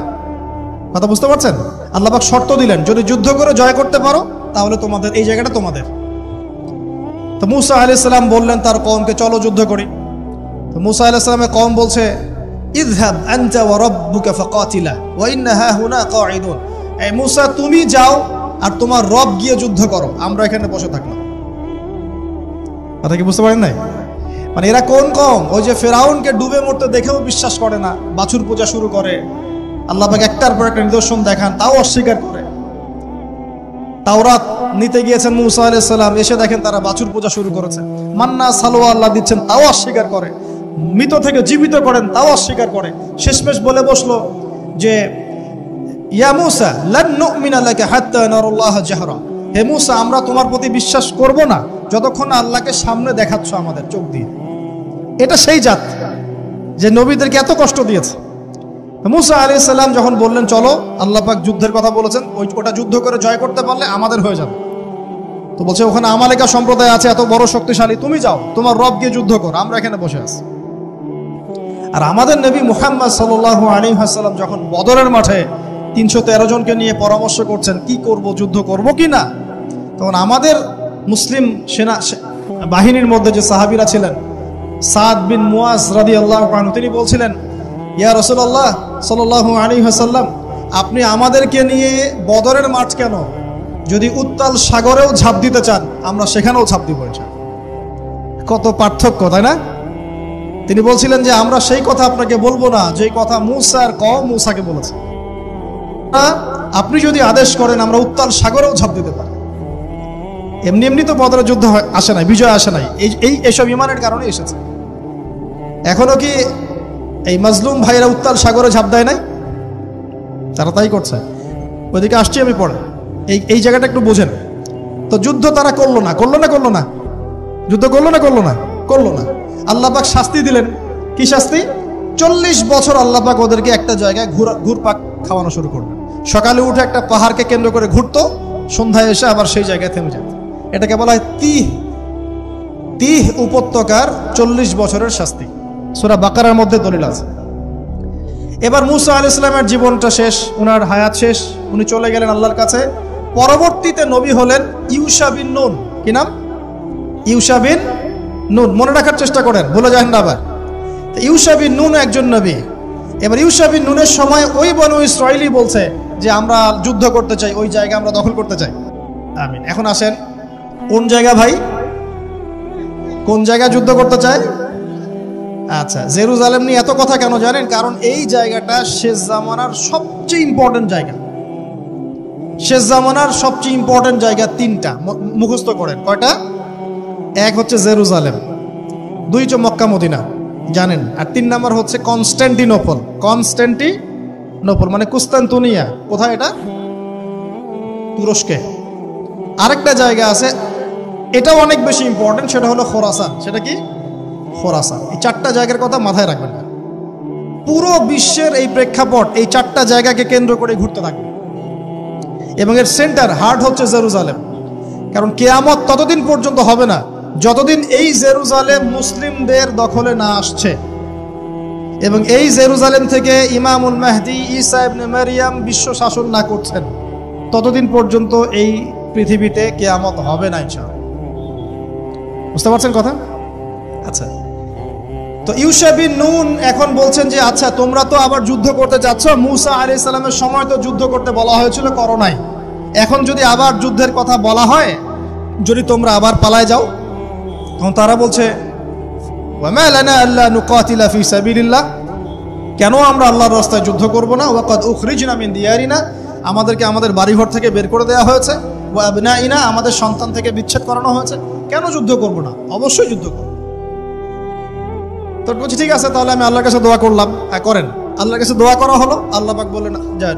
কথা বুঝতে পারছেন? আল্লাহ পাক শর্ত দিলেন, যদি যুদ্ধ করে জয় করতে পারো তাহলে তোমাদের এই জায়গাটা তোমাদের। তো মুসা আলাইহিস সালাম বললেন তার কওমকে, চলো যুদ্ধ করি। তো মুসা আলাইহিস সালামের কওম বলছে, ইযহাব আনতা ওয়া রাব্বুকা ফাকাতিলা ওয়া ইন্না হাহুনা কাঈদুন। এই মুসা, তুমি যাও আর তোমার রব গিয়ে যুদ্ধ করো, আমরা এখানে বসে থাকলাম। কথা কি বুঝতে পারেন নাই? মানে এরা কোন কওম? ওই যে ফেরাউনকে ডুবে মরতে দেখেও বিশ্বাস করে না, বাছুর পূজা শুরু করে, আল্লাহ পাক একটার পর একটা নিদর্শন দেখান, তাও অস্বীকার করে। তাওরাত নিতে গিয়েছেন মুসা আলাইহিস সালাম, এসে দেখেন তারা বাছুর পূজা শুরু করেছে। মান্না সালোয়া আল্লাহ দিচ্ছেন, তাও অস্বীকার করে। মৃত থেকে জীবিত করেন, তাও অস্বীকার করে। শেষমেশ বলে বসলো যে, ইয়া মুসা লান নুমিনা লাকা হাত্তা নারাল্লাহ জাহরা। হে মুসা, আমরা তোমার প্রতি বিশ্বাস করব না যতক্ষণ আল্লাহকে সামনে দেখাচ্ছ আমাদের চোখ দিয়ে। এটা সেই জাত যে নবীদেরকে এত কষ্ট দিয়েছে। মুসা আলাইহিস সালাম যখন বললেন চলো, আল্লাহ পাক যুদ্ধের কথা বলেছেন, ওটা যুদ্ধ করে জয় করতে পারলে আমাদের হয়ে যাবে। তো বলছে ওখানে আমালেকা সম্প্রদায় আছে এত বড় শক্তিশালী, তুমি যাও, তোমার রব গিয়ে যুদ্ধ করো, আমরা এখানে বসে আছি। আর আমাদের নবী মুহাম্মদ সাল্লাল্লাহু আলাইহি ওয়াসাল্লাম যখন বদরের মাঠে 313 জনকে নিয়ে পরামর্শ করছেন কি করব, যুদ্ধ করব কি না, তখন আমাদের মুসলিম সেনা বাহিনীর মধ্যে যে সাহাবীরা ছিলেন, সাদ বিন মুয়াজ রাদিয়াল্লাহু আনহু, তিনি বলছিলেন, ইয়া রাসূলুল্লাহ সাল্লাল্লাহু আলাইহি ওয়াসাল্লাম, আপনি আমাদেরকে নিয়ে বদরের মাঠ কেন, যদি উত্তাল সাগরেও ঝাঁপ দিতে চান আমরা সেখানেও ঝাঁপ দিব। কত পার্থক্য, তাই না? তিনি বলছিলেন যে আমরা সেই কথা আপনাকে বলবো না যেই কথা মুসার কওম মুসাকে বলেছে। আপনি যদি আদেশ করেন আমরা উত্তাল সাগরেও ঝাঁপ দিতে পারি। এমনি এমনি তো বদরের যুদ্ধ আসে নাই, বিজয় আসে নাই, এইসব ইমানের কারণে এসেছে। এখনো কি এই মাজলুম ভাইরা উত্তাল সাগরে ঝাঁপ দেয় নাই? তারা তাই করছে। ওইদিকে আসছি আমি পরে, এই জায়গাটা একটু বোঝেন। তো যুদ্ধ তারা করলো না, যুদ্ধ করলো না। আল্লাহ পাক শাস্তি দিলেন। কি শাস্তি? 40 বছর আল্লাহ পাক ওদেরকে একটা জায়গায় ঘুরপাক খাওয়ানো শুরু করলেন। সকালে উঠে একটা পাহাড়কে কেন্দ্র করে ঘুরতো, সন্ধ্যায় এসে আবার সেই জায়গায় থেমে যেত। এটাকে বলা হয় তিহ উপত্যকার 40 বছরের শাস্তি। সূরা বাকারার মধ্যে দলিল আছে। এবার মুসা আলাইহিস সালামের জীবনটা শেষ, উনার হায়াত শেষ, উনি চলে গেলেন আল্লাহর কাছে। পরবর্তীতে নবী হলেন ইউশা বিন নুন। কি নাম? ইউশা বিন নুন। মনে রাখার চেষ্টা করেন, ভুলে যান না আবার। ইউশা বিন নুন একজন নবী। এবার ইউশা বিন নুনের সময় ওই বনু ইসরাইলি বলছে যে আমরা যুদ্ধ করতে চাই, ওই জায়গা আমরা দখল করতে চাই। আমিন। এখন আসেন, কোন জায়গা ভাই? কোন জায়গা যুদ্ধ করতে চায়? আচ্ছা, জেরুজালেম নিয়ে এত কথা কেন জানেন? কারণ এই জায়গাটা শেষ জামানার সবচেয়ে ইম্পর্টেন্ট জায়গা। শেষ জামানার সবচেয়ে ইম্পর্টেন্ট জায়গা 3টা, মুখস্থ করেন। কয়টা? 1 হচ্ছে জেরুজালেম, 2 হচ্ছে মক্কা মদিনা, জানেন, আর 3 নাম্বার হচ্ছে কনস্ট্যান্টিনোপল। কনস্ট্যান্টিনোপল মানে কুস্তান্তনিয়া। কোথায় এটা? তুরস্কে। আরেকটা জায়গা আছে, এটাও অনেক বেশি ইম্পর্টেন্ট, সেটা হলো খোরাসান। সেটা কি? খোরাসান। এই 4টা জায়গার কথা মাথায় রাখবেন। পুরো বিশ্বের এই প্রেক্ষাপট এই 4টা জায়গাকে কেন্দ্র করে ঘুরতে থাকবে, এবং এর সেন্টার হার্ট হচ্ছে জেরুজালেম। কারণ কিয়ামত ততদিন পর্যন্ত হবে না যতদিন এই জেরুজালেম মুসলিমদের দখলে না আসছে, এবং এই জেরুজালেম থেকে ইমামুল মাহদি ঈসা ইবনে মারইয়াম বিশ্ব শাসন না করছেন, ততদিন পর্যন্ত এই পৃথিবীতে কিয়ামত হবে না ইনশাআল্লাহ। বুঝতে পারছেন কথা? আচ্ছা, তো ইউশা বিন নুন এখন বলছেন যে আচ্ছা তোমরা তো আবার যুদ্ধ করতে যাচ্ছ, মুসা আলাইহিস সালামের সময় তো যুদ্ধ করতে বলা হয়েছিল, করো নাই। এখন যদি আবার যুদ্ধের কথা বলা হয়, যদি তোমরা আবার পালায় যাও, তখন তারা বলছে ওয়ামা লানা আল্লা নুকাতিলা ফি সাবিলিল্লাহ, কেন আমরা আল্লাহর রাস্তায় যুদ্ধ করব না? ওয়াকাদ উখরিজনা মিন দিয়ারিনা, আমাদেরকে আমাদের বাড়িঘর থেকে বের করে দেওয়া হয়েছে, ওয়া আবনাইনা, আমাদের সন্তান থেকে বিচ্ছেদ করানো হয়েছে, কেন যুদ্ধ করব না? অবশ্যই যুদ্ধ করব। তো বলছি ঠিক আছে, তাহলে আমি আল্লাহর কাছে দোয়া করলাম। করেন। আল্লাহর কাছে দোয়া করা হলো, আল্লাহ পাক বললেন যা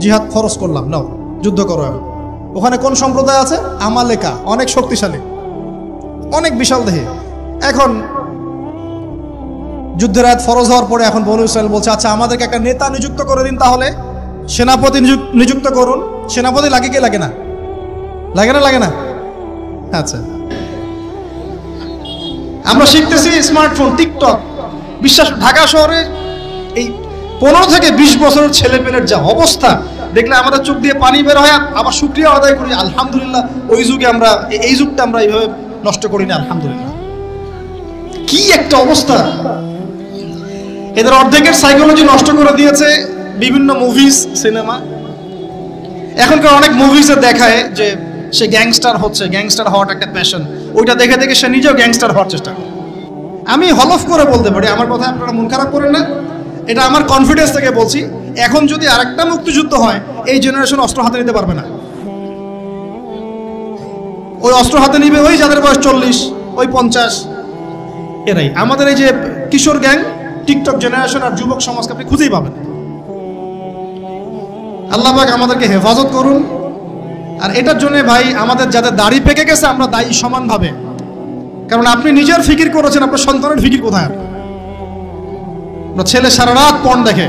জিহাদ ফরজ করলাম, নাও যুদ্ধ করো। ওখানে কোন সম্প্রদায় আছে? আমালেকা, অনেক শক্তিশালী, অনেক বিশাল দেহে। এখন যুদ্ধের আয়াত ফরজ হওয়ার পরে এখন বনু ইসরাইল বলছে আচ্ছা আমাদেরকে একটা নেতা নিযুক্ত করে দিন, তাহলে সেনাপতি নিযুক্ত করুন। সেনাপতি লাগে কি লাগে না? লাগে না? আচ্ছা, আমরা শিখতেছি স্মার্টফোন, টিকটক, বিশ্বাস ঢাকা শহরে এই 15 থেকে 20 বছরের ছেলেপেলের যা অবস্থা দেখলে আমাদের চোখ দিয়ে পানি বের হয়। আবার শুকরিয়া আদায় করি, আলহামদুলিল্লাহ ওই যুগে আমরা, এই যুগটা আমরা এইভাবে নষ্ট করি না, আলহামদুলিল্লাহ। কি একটা অবস্থা! এদের অর্ধেকের সাইকোলজি নষ্ট করে দিয়েছে বিভিন্ন মুভিজ, সিনেমা। এখনকার অনেক মুভিজে দেখায় যে সে গ্যাংস্টার হচ্ছে, গ্যাংস্টার হওয়াটা একটা প্যাশন। ওইটা দেখে দেখে সে নিজেও গ্যাংস্টার হওয়ার চেষ্টা করে। আমি হলফ করে বলতে পারি, আমার কথা আপনারা মন খারাপ করেন না, এটা আমার কনফিডেন্স থেকে বলছি, এখন যদি আরেকটা মুক্তিযুদ্ধ হয়, এই জেনারেশন অস্ত্র হাতে নিতে পারবে না। ওই অস্ত্র হাতে নিবে ওই যাদের বয়স 40, ওই 50, এরাই। আমাদের এই যে কিশোর গ্যাং, টিকটক জেনারেশন আর যুবক সমাজকে আপনি খুঁজেই পাবেন। আল্লাহ পাক আমাদেরকে হেফাজত করুন। আর এটার জন্য ভাই, আমাদের যাদের দাড়ি পেকে গেছে আমরা দায়ী সমানভাবে। কারণ আপনি নিজের ফিকির করেছেন, আপনার সন্তানের ফিকির কোথায়? আপনার ছেলে সারা রাত পর্ন দেখে,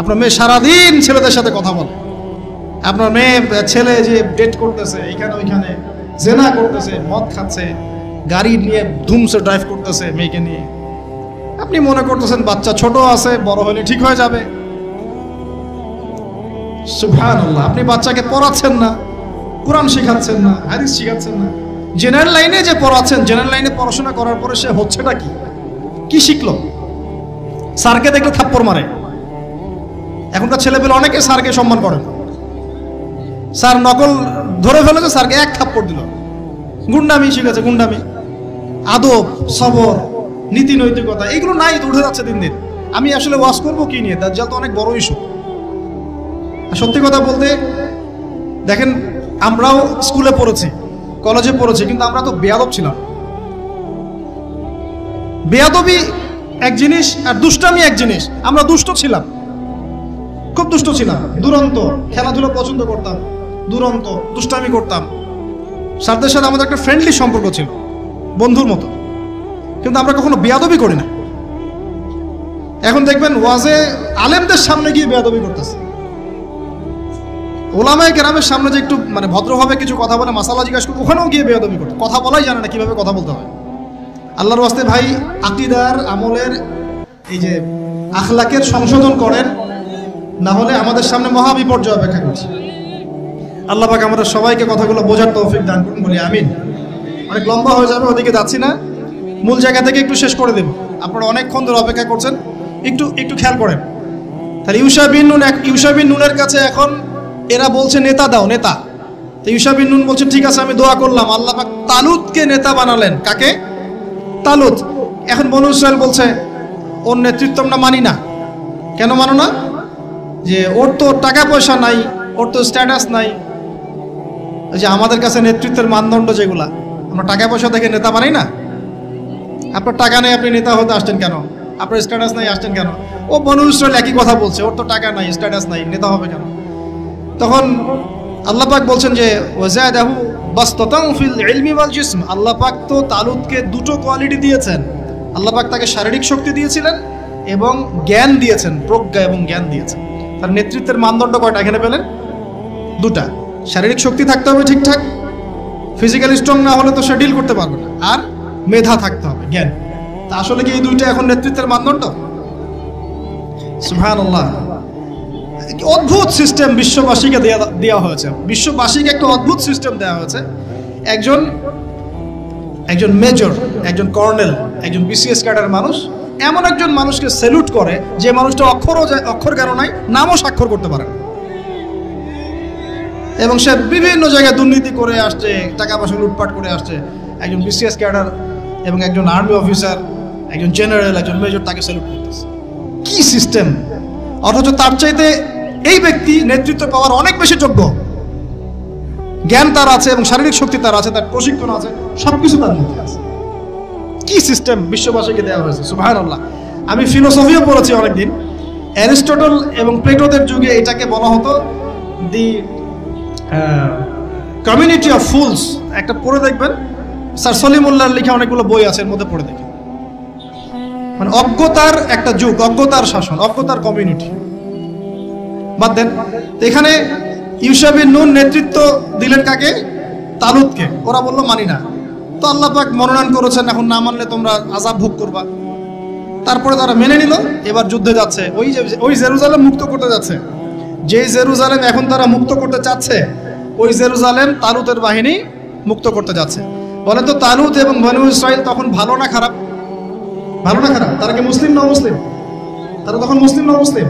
আপনার মেয়ে সারাদিন ছেলেদের সাথে কথা বলে, আপনার মেয়ে ছেলে যে ডেট করতেছে এইখানে ওইখানে, জেনা করতেছে, মদ খাচ্ছে, গাড়ি নিয়ে ধুমসে ড্রাইভ করতেছে মেয়েকে নিয়ে। আপনি মনে করতেছেন বাচ্চা ছোট আছে, বড় হলে ঠিক হয়ে যাবে। সুবহানাল্লাহ। আপনি বাচ্চাকে পড়াচ্ছেন না, কোরআন শেখাচ্ছেন না, হাদিস শেখাচ্ছেন না। জেনারেল লাইনে যে পড়াচ্ছেন, জেনারেল লাইনে পড়াশোনা করার পরে সে হচ্ছেটা কি? কি শিখলো? স্যারকে দেখলে থাপ্পড় মারে। এখনকার ছেলেপেলে অনেকে স্যারকে সম্মান করেন। স্যার নকল ধরে ফেলেছে, স্যারকে এক থাপ্পড় দিল। গুন্ডামি শিখেছে, গুন্ডামি। আদব, সবর, নীতি নৈতিকতা এগুলো নাই, উঠে যাচ্ছে দিন দিন। আমি আসলে ওয়াজ করবো কি নিয়ে? দাজ্জাল তো অনেক বড় ইস্যু। সত্যি কথা বলতে দেখেন, আমরাও স্কুলে পড়েছি, কলেজে পড়েছি, কিন্তু আমরা তো বেয়াদব ছিলাম। বেয়াদবি এক জিনিস আর দুষ্টামি এক জিনিস। আমরা দুষ্ট ছিলাম, খুব দুষ্ট ছিলাম, দুরন্ত। খেলাধুলা পছন্দ করতাম, দুরন্ত, দুষ্টামি করতাম। স্যারদের সাথে আমাদের একটা ফ্রেন্ডলি সম্পর্ক ছিল, বন্ধুর মতো। কিন্তু আমরা কখনো বেয়াদবি করি না। এখন দেখবেন ওয়াজে আলেমদের সামনে গিয়ে বেয়াদবি করতেছে। ওলামায়ে কেরামের সামনে যে একটু মানে ভদ্রভাবে কিছু কথা বলে, মাসালা জিজ্ঞাসা করে, ওখানেও গিয়ে বেয়াদবি করতে, কথা বলাই জানে না কিভাবে কথা বলতে হয়। আল্লাহর ওয়াস্তে ভাই, আকীদার আমলের এই যে আখলাকের সংশোধন করেন, না হলে আমাদের সামনে মহা বিপর্যয় অপেক্ষা করছে। আল্লাহ পাক আমাদের সবাইকে কথাগুলো বোঝার তৌফিক দান করুন, বলি আমিন। অনেক লম্বা হয়ে যাবে, ওদিকে যাচ্ছি না, মূল জায়গা থেকে একটু শেষ করে দেব। আপনারা অনেকক্ষণ ধরে অপেক্ষা করছেন, একটু খেয়াল করেন। তাহলে ইউশা বিন নুনের কাছে এখন এরা বলছে নেতা দাও, নেতা। তো ইউশা বিন নুন বলছে ঠিক আছে, আমি দোয়া করলাম। আল্লাহ পাক তালুতকে নেতা বানালেন। কাকে? তালুত। এখন বনু ইসরাইল বলছে ওর নেতৃত্ব আমরা মানি না। কেন মানো না? যে ওর তো টাকা পয়সা নাই, ওর তো স্ট্যাটাস নাই। যে আমাদের কাছে নেতৃত্বের মানদণ্ড যেগুলা, আমরা টাকা পয়সা দেখে নেতা বানাই না। আপনার টাকা নেই, আপনি নেতা হতে আসছেন কেন? আপনার স্ট্যাটাস নাই, আসছেন কেন? ও বনু ইসরাইল একই কথা বলছে, ওর তো টাকা নাই, স্ট্যাটাস নাই, নেতা হবে কেন? তখন আল্লাহ পাক বলছেন যে ওয়াজাদাহু বাসতাতান ফিল ইলমি ওয়াল জিসম। আল্লাহ পাক তো তালুতকে দুটো কোয়ালিটি দিয়েছেন। আল্লাহ পাক তাকে শারীরিক শক্তি দিয়েছিলেন এবং জ্ঞান দিয়েছেন, প্রজ্ঞা এবং জ্ঞান দিয়েছেন। তার নেতৃত্বের মানদণ্ড কয়টা এখানে পেলেন? দুটা। শারীরিক শক্তি থাকতে হবে ঠিকঠাক, ফিজিক্যালি স্ট্রং না হলে তো সে ডিল করতে পারবে না। আর মেধা থাকতে হবে, জ্ঞান। তা আসলে কি এই দুইটা এখন নেতৃত্বের মানদণ্ড? সুবহানাল্লাহ। অদ্ভুত সিস্টেম বিশ্ববাসীকে দেওয়া হয়েছে। বিশ্ববাসীকে একটা অদ্ভুত সিস্টেম দেওয়া হয়েছে। একজন মেজর, একজন কর্নেল, একজন বিসিএস ক্যাডার মানুষ এমন একজন মানুষকে স্যালুট করে যে মানুষটা অক্ষর জ্ঞান নাই, নামও স্বাক্ষর করতে পারে না, এবং সে বিভিন্ন জায়গায় দুর্নীতি করে আসছে, টাকা পয়সা লুটপাট করে আসছে। একজন বিসিএস ক্যাডার এবং একজন আর্মি অফিসার, একজন জেনারেল, একজন মেজর তাকে স্যালুট করতেছে। কি সিস্টেম! অথচ তার চাইতে এই ব্যক্তি নেতৃত্ব পাওয়ার অনেক বেশি যোগ্য। জ্ঞান তার আছে এবং শারীরিক শক্তি তার আছে, তার প্রশিক্ষণ আছে, সবকিছু তার মধ্যে আছে। কি সিস্টেম বিশ্ববাসীকে দেওয়া হয়েছে! সুবহানাল্লাহ। আমি ফিলোসফিও পড়েছি অনেকদিন। অ্যারিস্টটল এবং প্লেটোদের যুগে এটাকে বলা হতো দি কমিউনিটি অফ ফুলস। একটা পড়ে দেখবেন, স্যার সলিমুল্লাহর লেখা অনেকগুলো বই আছে, এর মধ্যে পড়ে দেখেন। মানে অজ্ঞতার একটা যুগ, অজ্ঞতার শাসন, অজ্ঞতার কমিউনিটি। বাদ দেন, এখানে ইউশা বিন নুন নেতৃত্ব দিলেন কাকে? তালুতকে। ওরা বললো মানি না। তো আল্লাহ পাক মনোনয়ন করেছেন, এখন না মানলে তোমরা আযাব ভোগ করবা। তারপরে তারা মেনে নিল, এবার যুদ্ধে যাচ্ছে। ওই জেরুজালেম মুক্ত করতে যাচ্ছে। যে জেরুজালেম এখন তারা মুক্ত করতে চাচ্ছে, ওই জেরুজালেম তালুতের বাহিনী মুক্ত করতে যাচ্ছে। বলেন তো তালুত এবং বনু ইসরাইল তখন ভালো না খারাপ? ভালো না খারাপ? তারা কি মুসলিম না মুসলিম? তারা তখন মুসলিম না মুসলিম?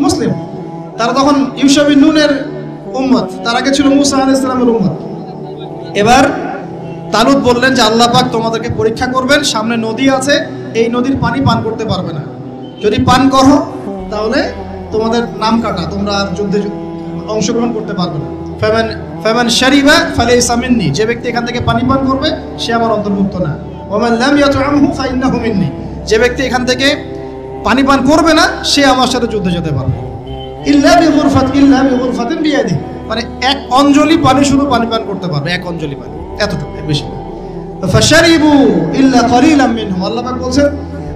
মুসলিম। তারা তখন ইউশা বিন নুনের উম্মত, তার আগে ছিল মুসা আলাইহিস সালামের উম্মত। এবার তালুত বললেন যে আল্লাহ পাক তোমাদেরকে পরীক্ষা করবেন, সামনে নদী আছে, এই নদীর পানি পান করতে পারবে না, যদি পান করো তাহলে তোমাদের নাম কাটা, তোমরা আর যুদ্ধে অংশগ্রহণ করতে পারবে না। ফামান শারিবা ফালাইসা মিন্নি, যে ব্যক্তি এখান থেকে পানি পান করবে সে আমার অন্তর্ভুক্ত না। ওয়ামান লাম ইয়াতআমহু ফাইন্নাহু মিন্নি, যে ব্যক্তি এখান থেকে পানি পান করবে না সে আমার সাথে যুদ্ধে যেতে পারবে। ইল্লা বিগুরফাতিন বিয়াদি, মানে এক অঞ্জলি পানি শুধু পানি পান করতে পারবে, এক অঞ্জলি পানি, এতটুকু, বেশি না। ফাশারিবু ইল্লা কলিলাম মিনহুম, আল্লাহ পাক বলেন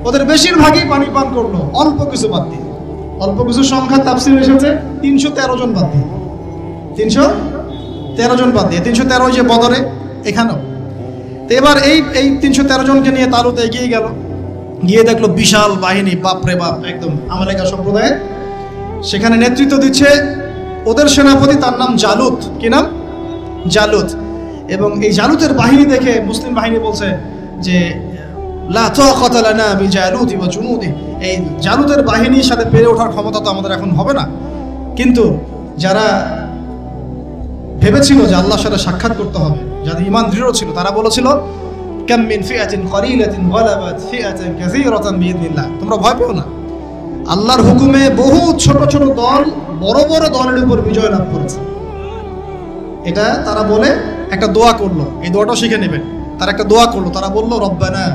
ওদের বেশিরভাগই পানি পান করলো, অল্প কিছু বাদ দিয়ে। অল্প কিছু সংখ্যা তাফসীরে এসেছে 313 জন বাদ দিয়ে, 313 জন বাদ দিয়ে, 313 যে বদরে, এখানেও। তো এবার এই 313 জনকে নিয়ে তালুত এগিয়ে গেল, গিয়ে দেখলো বিশাল বাহিনী, বাপরে বাপ, একদম আমালেকা সম্প্রদায়ের। সেখানে নেতৃত্ব দিচ্ছে ওদের সেনাপতি, তার নাম জালুত। কি নাম? জালুত। এবং এই জালুতের বাহিনী দেখে মুসলিম বাহিনী বলছে যে লা তাকাতা লানা বিজালুতি ওয়া জুনুদি, এই জালুতের বাহিনীর সাথে পেরে ওঠার ক্ষমতা তো আমাদের এখন হবে না। কিন্তু যারা ভেবেছিল যে আল্লাহর সাথে সাক্ষাৎ করতে হবে, যাদের ঈমান দৃঢ় ছিল, তারা বলেছিল কাম মিন ফিআতিন কলিলাতিন গালাবাত ফিআতান কাসীরাতান বিইذنিল্লাহ, তোমরা ভয় পেও না, আল্লাহর হুকুমে বহু ছোট ছোট দল বড় বড় দলের উপর বিজয় লাভ করেছে। এটা তারা বলে একটা দোয়া করলো, এই দোয়াটাও শিখে নেবেন। তারা একটা দোয়া করলো, তারা বলল রব্বানা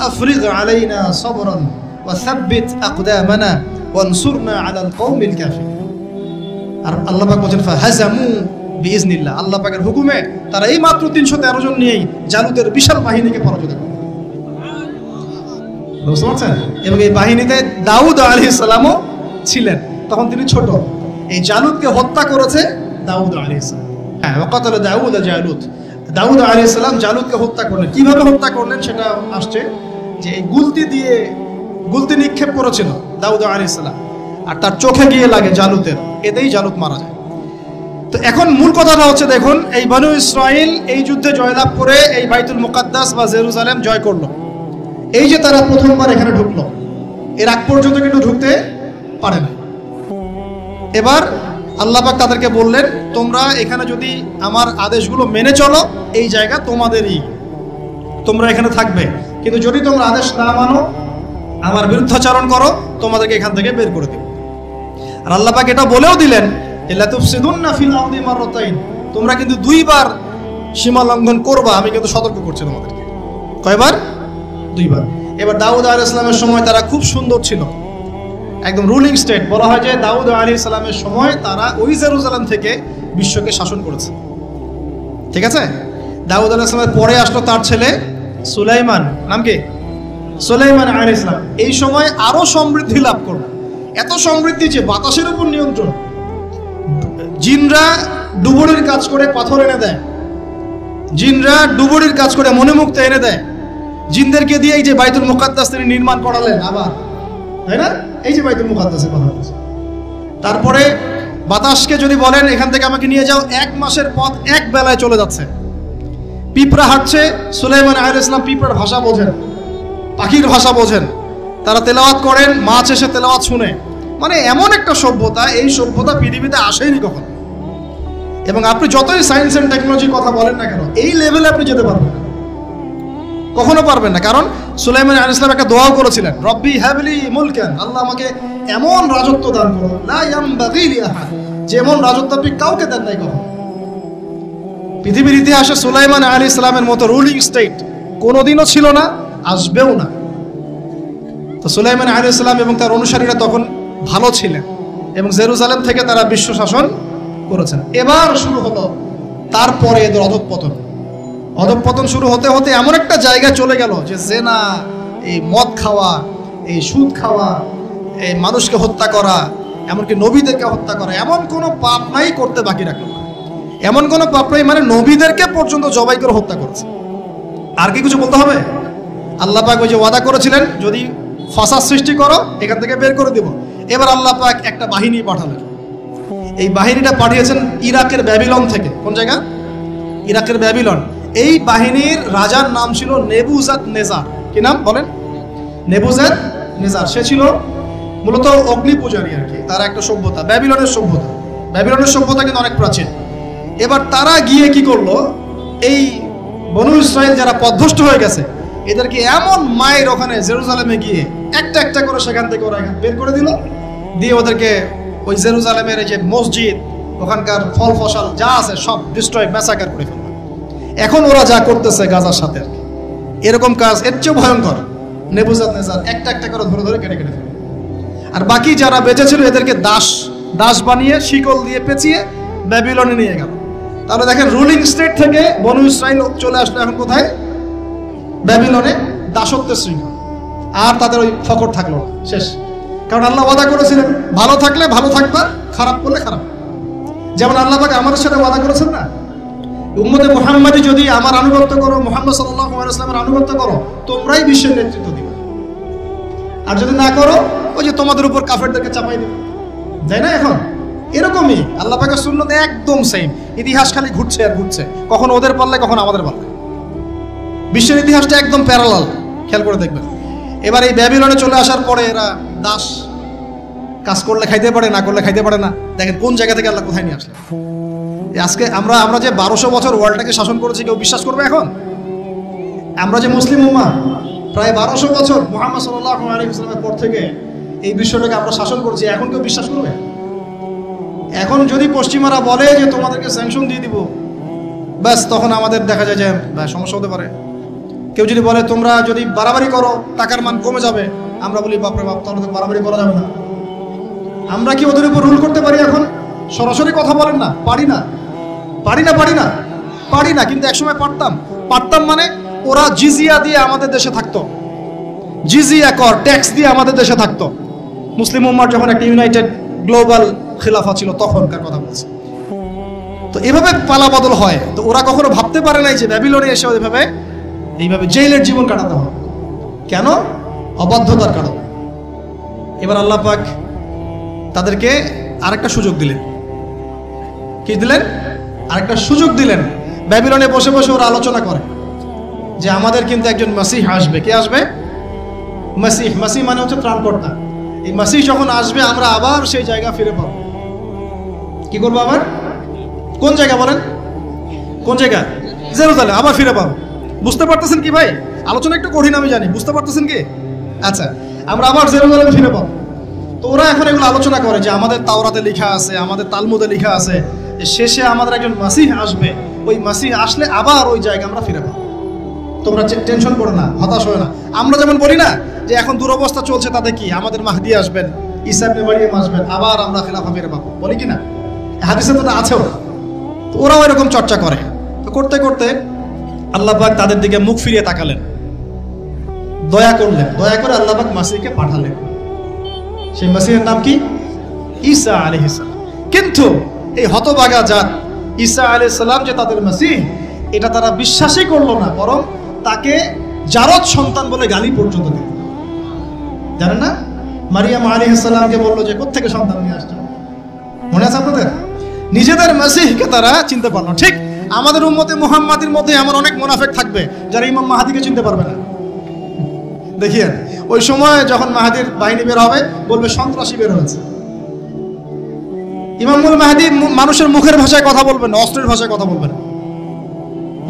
আফরিগ আলাইনা সাবরান ওয়া সাব্বিত আকদামানা ওয়ানসুরনা আলাল কওমিল কাফিরিন। আর আল্লাহ পাক বলেন ফাহাজামু বিইذনিল্লাহ, আল্লাহ পাকের হুকুমে তারা এই মাত্র 313 জন নিয়েই জালুতের বিশাল বাহিনীকে পরাজিত করে। বুঝতে পারছেন? এবং এই বাহিনীতে দাউদ আলাইহিস সালামও ছিলেন, তখন তিনি ছোট। এই জালুতকে হত্যা করেছে দাউদ আলাইহিস সালাম। হ্যাঁ, ওয়াকাতালা দাউদ জালুত, দাউদ আলাইহিস সালাম জালুতকে হত্যা করলেন। কিভাবে হত্যা করলেন সেটা আসছে, যে এই গুলতি নিক্ষেপ করেছিল দাউদ আলাইহিস সালাম, আর তার চোখে গিয়ে লাগে জালুতের, এতেই জালুত মারা যায়। তো এখন মূল কথাটা হচ্ছে, দেখুন এই বনু ইসরাইল এই যুদ্ধে জয়লাভ করে এই বাইতুল মুকাদ্দাস বা জেরুজালেম জয় করলো। এই যে তারা প্রথমবার এখানে ঢুকলো, এর আগ পর্যন্ত কিন্তু ঢুকতে পারে না। এবার আল্লাহ পাক তাদেরকে বললেন তোমরা এখানে যদি আমার আদেশগুলো মেনে চলো, এই জায়গা তোমাদেরই, তোমরা এখানে থাকবে, কিন্তু যদি তোমরা আদেশ না মানো, আমার বিরুদ্ধাচরণ করো, তোমাদেরকে এখান থেকে বের করে দেব। আর আল্লাহ পাক এটা বলেও দিলেন লা তুফসিদুন্না ফিল আরদি মাররাতাইন, তোমরা কিন্তু দুইবার সীমা লঙ্ঘন করবা, আমি কিন্তু সতর্ক করছি তোমাদেরকে। কয়বার? দুইবার। এবার দাউদ আলাইহিস সালামের সময় তারা খুব সুন্দর ছিল, একদম রুলিং স্টেট। বলা হয় যে দাউদ আলাইহিস সালামের সময় তারা ওই জেরুজালেম থেকে বিশ্বকে শাসন করেছে। ঠিক আছে? দাউদ আলাইহিস সালামের পরে আসলো তার ছেলে সুলাইমান, নাম কি? সুলাইমান আলাইহিস সালাম। এই সময় আরো সমৃদ্ধি লাভ করলো, এত সমৃদ্ধি যে বাতাসের উপর নিয়ন্ত্রণ। জিনরা ডুবুরির কাজ করে পাথর এনে দেয়, জিনরা ডুবুরির কাজ করে মণিমুক্তা এনে দেয়। জিনদেরকে দিয়ে এই যে বাইতুল মুকাদ্দাস তিনি নির্মাণ করালেন আবার, তাই না? এই যে বাইতুল মুকাদ্দাসের কথা বলছি। তারপরে বাতাসকে যদি বলেন এখান থেকে আমাকে নিয়ে যাও, 1 মাসের পথ এক বেলায় চলে যাচ্ছে। পিঁপড়া হাঁটছে, সুলাইমান আলাইহিস সালাম পিঁপড়ার ভাষা বোঝেন, পাখির ভাষা বোঝেন, তারা তেলাওয়াত করেন, মাছ এসে তেলাওয়াত শুনে। মানে এমন একটা সভ্যতা, এই সভ্যতা পৃথিবীতে আসেনি কখনো। এবং আপনি যতই সায়েন্স এন্ড টেকনোলজির কথা বলেন না কেন, এই লেভেলে আপনি যেতে পারবেন না, কখনো পারবেন না। কারণ সুলাইমান আলাইহিস সালাম একটা দোয়া করেছিলেন, রব্বি হাবলি মুলকান, আল্লাহ আমাকে এমন রাজত্ব দান করো, লা ইয়ামবাগি লি আহাদ, যেমন রাজত্ব আপনি কাউকে দেন নাই কখনো। পৃথিবীর ইতিহাসে সুলাইমান আলাইহিস সালামের মতো রুলিং স্টেট কোনোদিনও ছিল না, আসবেও না। তো সুলাইমান আলাইহিস সালাম এবং তার অনুসারীরা তখন ভালো ছিলেন এবং জেরুজালেম থেকে তারা বিশ্ব শাসন করেছেন। এবার শুরু হলো তারপরে এদের অধঃপতন শুরু হতে হতে এমন একটা জায়গায় চলে গেল যে জেনা, এই মদ খাওয়া, এই সুদ খাওয়া, এই মানুষকে হত্যা করা, এমনকি নবীদেরকে হত্যা করা, এমন কোনো পাপ নাই করতে বাকি রাখলো না। এমন কোনো পাপ নাই, মানে নবীদেরকে পর্যন্ত জবাই করে হত্যা করেছে। আর কি কিছু বলতে হবে? আল্লাহ পাক ওই যে ওয়াদা করেছিলেন যদি ফাসাদ সৃষ্টি করো এখান থেকে বের করে দেব। এবার আল্লাহ পাক একটা বাহিনী পাঠালেন। এই বাহিনীটা পাঠিয়েছেন ইরাকের ব্যাবিলন থেকে। কোন জায়গা? ইরাকের ব্যাবিলন। এই বাহিনীর রাজার নাম ছিল নেবুজাদ নেজার। কি নাম বলেন? নেবুজাদ নেজার। সে ছিল মূলত অগ্নি পূজারী আর কি। তার একটা সভ্যতা, ব্যাবিলনের সভ্যতা। ব্যাবিলনের সভ্যতা কিন্তু অনেক প্রাচীন। এবার তারা গিয়ে কি করলো, এই বনু ইসরাইল যারা পথভ্রষ্ট হয়ে গেছে এদেরকে এমন মায়ের ওখানে জেরুজালেমে গিয়ে একটা একটা করে সেখান থেকে ওরা বের করে দিল, দিয়ে ওদেরকে ওই জেরুজালেমের যে মসজিদ, ওখানকার ফল ফসল যা আছে সব ডিস্ট্রয়, ম্যাসাকার করে ফেলল। এখন ওরা যা করতেছে গাজার সাথে এরকম কাজ এর চেয়েও ভয়ঙ্কর। নেবুজাদ নেজার একটা একটা করে ধরে ধরে কেটে কেটে ফেলল। আর বাকি যারা বেঁচে ছিল এদেরকে দাস বানিয়ে শিকল দিয়ে পেঁচিয়ে ব্যাবিলনে নিয়ে গেল। তাহলে দেখেন, রুলিং স্টেট থেকে বনু ইসরাইল চলে আসলো এখন কোথায়? ব্যাবিলনে, দাসত্বের শৃঙ্খল। আর তাদের ওই ফকর থাকলো না, শেষ। কারণ আল্লাহ ওয়াদা করেছিলেন ভালো থাকলে ভালো থাকবা, খারাপ করলে খারাপ। যেমন আল্লাহ পাক আমাদের সাথে ওয়াদা করেছেন না, উম্মতে মুহাম্মাদি যদি আমার আনুগত্য করো, মুহাম্মদ সাল্লাল্লাহু আলাইহি ওয়াসাল্লামের আনুগত্য করো, তোমরাই বিশ্বের নেতৃত্ব দিবে। আর যদি না করো, ওই যে তোমাদের উপর কাফেরদেরকে চাপাই দেবে, তাই না? এখন এরকমই আল্লাহ পাকের সুন্নত একদম সেম। ইতিহাস খালি ঘুরছে আর ঘুরছে, কখন ওদের পাল্লায় কখন আমাদের পাল্লায়। বিশ্বের ইতিহাসটা একদম প্যারালাল, খেয়াল করে দেখবেন। এবার এই ব্যাবিলনে চলে আসার পরে এরা দাস, কাজ করলে খাইতে পারে, না করলে খাইতে পারে না। দেখেন কোন জায়গা থেকে আল্লাহ কোথায় নিয়ে আসলেন। আজকে আমরা যে 1200 বছর ওয়ার্ল্ডটাকে শাসন করেছি, কেউ বিশ্বাস করবে এখন? আমরা যে মুসলিম উম্মাহ প্রায় 1200 বছর মুহাম্মদ সাল্লাল্লাহু আলাইহি ওয়াসাল্লামের পর থেকে এই বিশ্বটাকে আমরা শাসন করছি, এখন কেউ বিশ্বাস করবে? এখন যদি পশ্চিমারা বলে যে তোমাদেরকে স্যাংশন দিয়ে দিব, ব্যাস তখন আমাদের দেখা যায় যে সমস্যা হতে পারে। কেউ যদি বলে তোমরা যদি বাড়াবাড়ি করো টাকার মান কমে যাবে, আমরা বলি বাপরে বাপ, তাহলে তো বাড়াবাড়ি করা যাবে না। আমরা কি ওদের উপর রুল করতে পারি এখন? সরাসরি কথা বলেন না, পারি না। কিন্তু একসময় পারতাম। মানে ওরা জিজিয়া দিয়ে আমাদের দেশে থাকতো, জিজিয়া কর, ট্যাক্স দিয়ে আমাদের দেশে থাকতো। মুসলিম উম্মার যখন একটা ইউনাইটেড গ্লোবাল খিলাফা ছিল তখনকার কথা বলছে। তো এভাবে পালা বদল হয়। তো ওরা কখনো ভাবতে পারে নাই যে ব্যাবিলনে এসে এইভাবে জেলের জীবন কাটাতে হবে। কেন? অবাধ্যতার কারণ। এবার আল্লাহ পাক তাদেরকে আরেকটা সুযোগ দিলেন। কি দিলেন? আরেকটা সুযোগ দিলেন। ব্যাবিলনে বসে বসে ওরা আলোচনা করে যে আমাদের কিন্তু একজন মাসিহ আসবে। কে আসবে? মাসিহ মানে হচ্ছে ত্রাণকর্তা। এই মাসিহ যখন আসবে আমরা আবার সেই জায়গা ফিরে পাবো। কি করবো আবার? কোন জায়গা বলেন? কোন জায়গা? জেরুজালেম আবার ফিরে পাবো। বুঝতে পারতেছেন কি ভাই? আলোচনা একটু কঠিন আমি জানি, বুঝতে পারতেছেন কি? আচ্ছা, আমরা আবার জেরুজালেম ফিরে পাবো। তো ওরা এখন এগুলো আলোচনা করে যে আমাদের তাওরাতে লেখা আছে, আমাদের তালমুদে লেখা আছে, শেষে আমাদের একজন মাসিহ আসবে। ওই মাসিহ আসলে আবার ওই জায়গা আমরা ফিরে পাবো। তোমরা টেনশন করো না, হতাশ হয় না। আমরা যেমন বলি না যে এখন দুরবস্থা চলছে, তাতে কি আমাদের মাহদি আসবেন, ঈসা ইবনে মারইয়াম আসবেন, আবার আমরা খিলাফা ফিরে পাবো, বলি কি না? হাদিসে তো আছেও। তো ওরাও এরকম চর্চা করে। তো করতে করতে আল্লাহ পাক তাদের দিকে মুখ ফিরিয়ে তাকালেন, দয়া করলেন। দয়া করে আল্লাহ পাক মাসিহকে পাঠালেন। সেই মাসিহের নাম কি? ঈসা আলাইহিস সালাম। কিন্তু এই হতভাগা জাত ঈসা আলাইহিস সালাম যে তাদের মাসিহ, এটা তারা বিশ্বাসই করলো না, বরং তাকে জারদ সন্তান বলে গালি পর্যন্ত দিল। জানেন না, মারিয়াম আলাইহিস সালামকে বললো যে কোত্থেকে সন্তান নিয়ে আসছো? মনে আছে আপনাদের? নিজেদের মাসিহকে তারা চিনতে পারলো। ঠিক আমাদের উম্মতে মুহাম্মাদির মধ্যে এমন অনেক মুনাফিক থাকবে যারা ইমাম মাহাদিকে চিনতে পারবে না। দেখিয়েন, ওই সময় যখন মাহাদির বাহিনী বের হবে বলবে সন্ত্রাসী বের হয়েছে। ইমামুল মাহাদি মানুষের মুখের ভাষায় কথা বলবেন না, অস্ত্রের ভাষায় কথা বলবেন।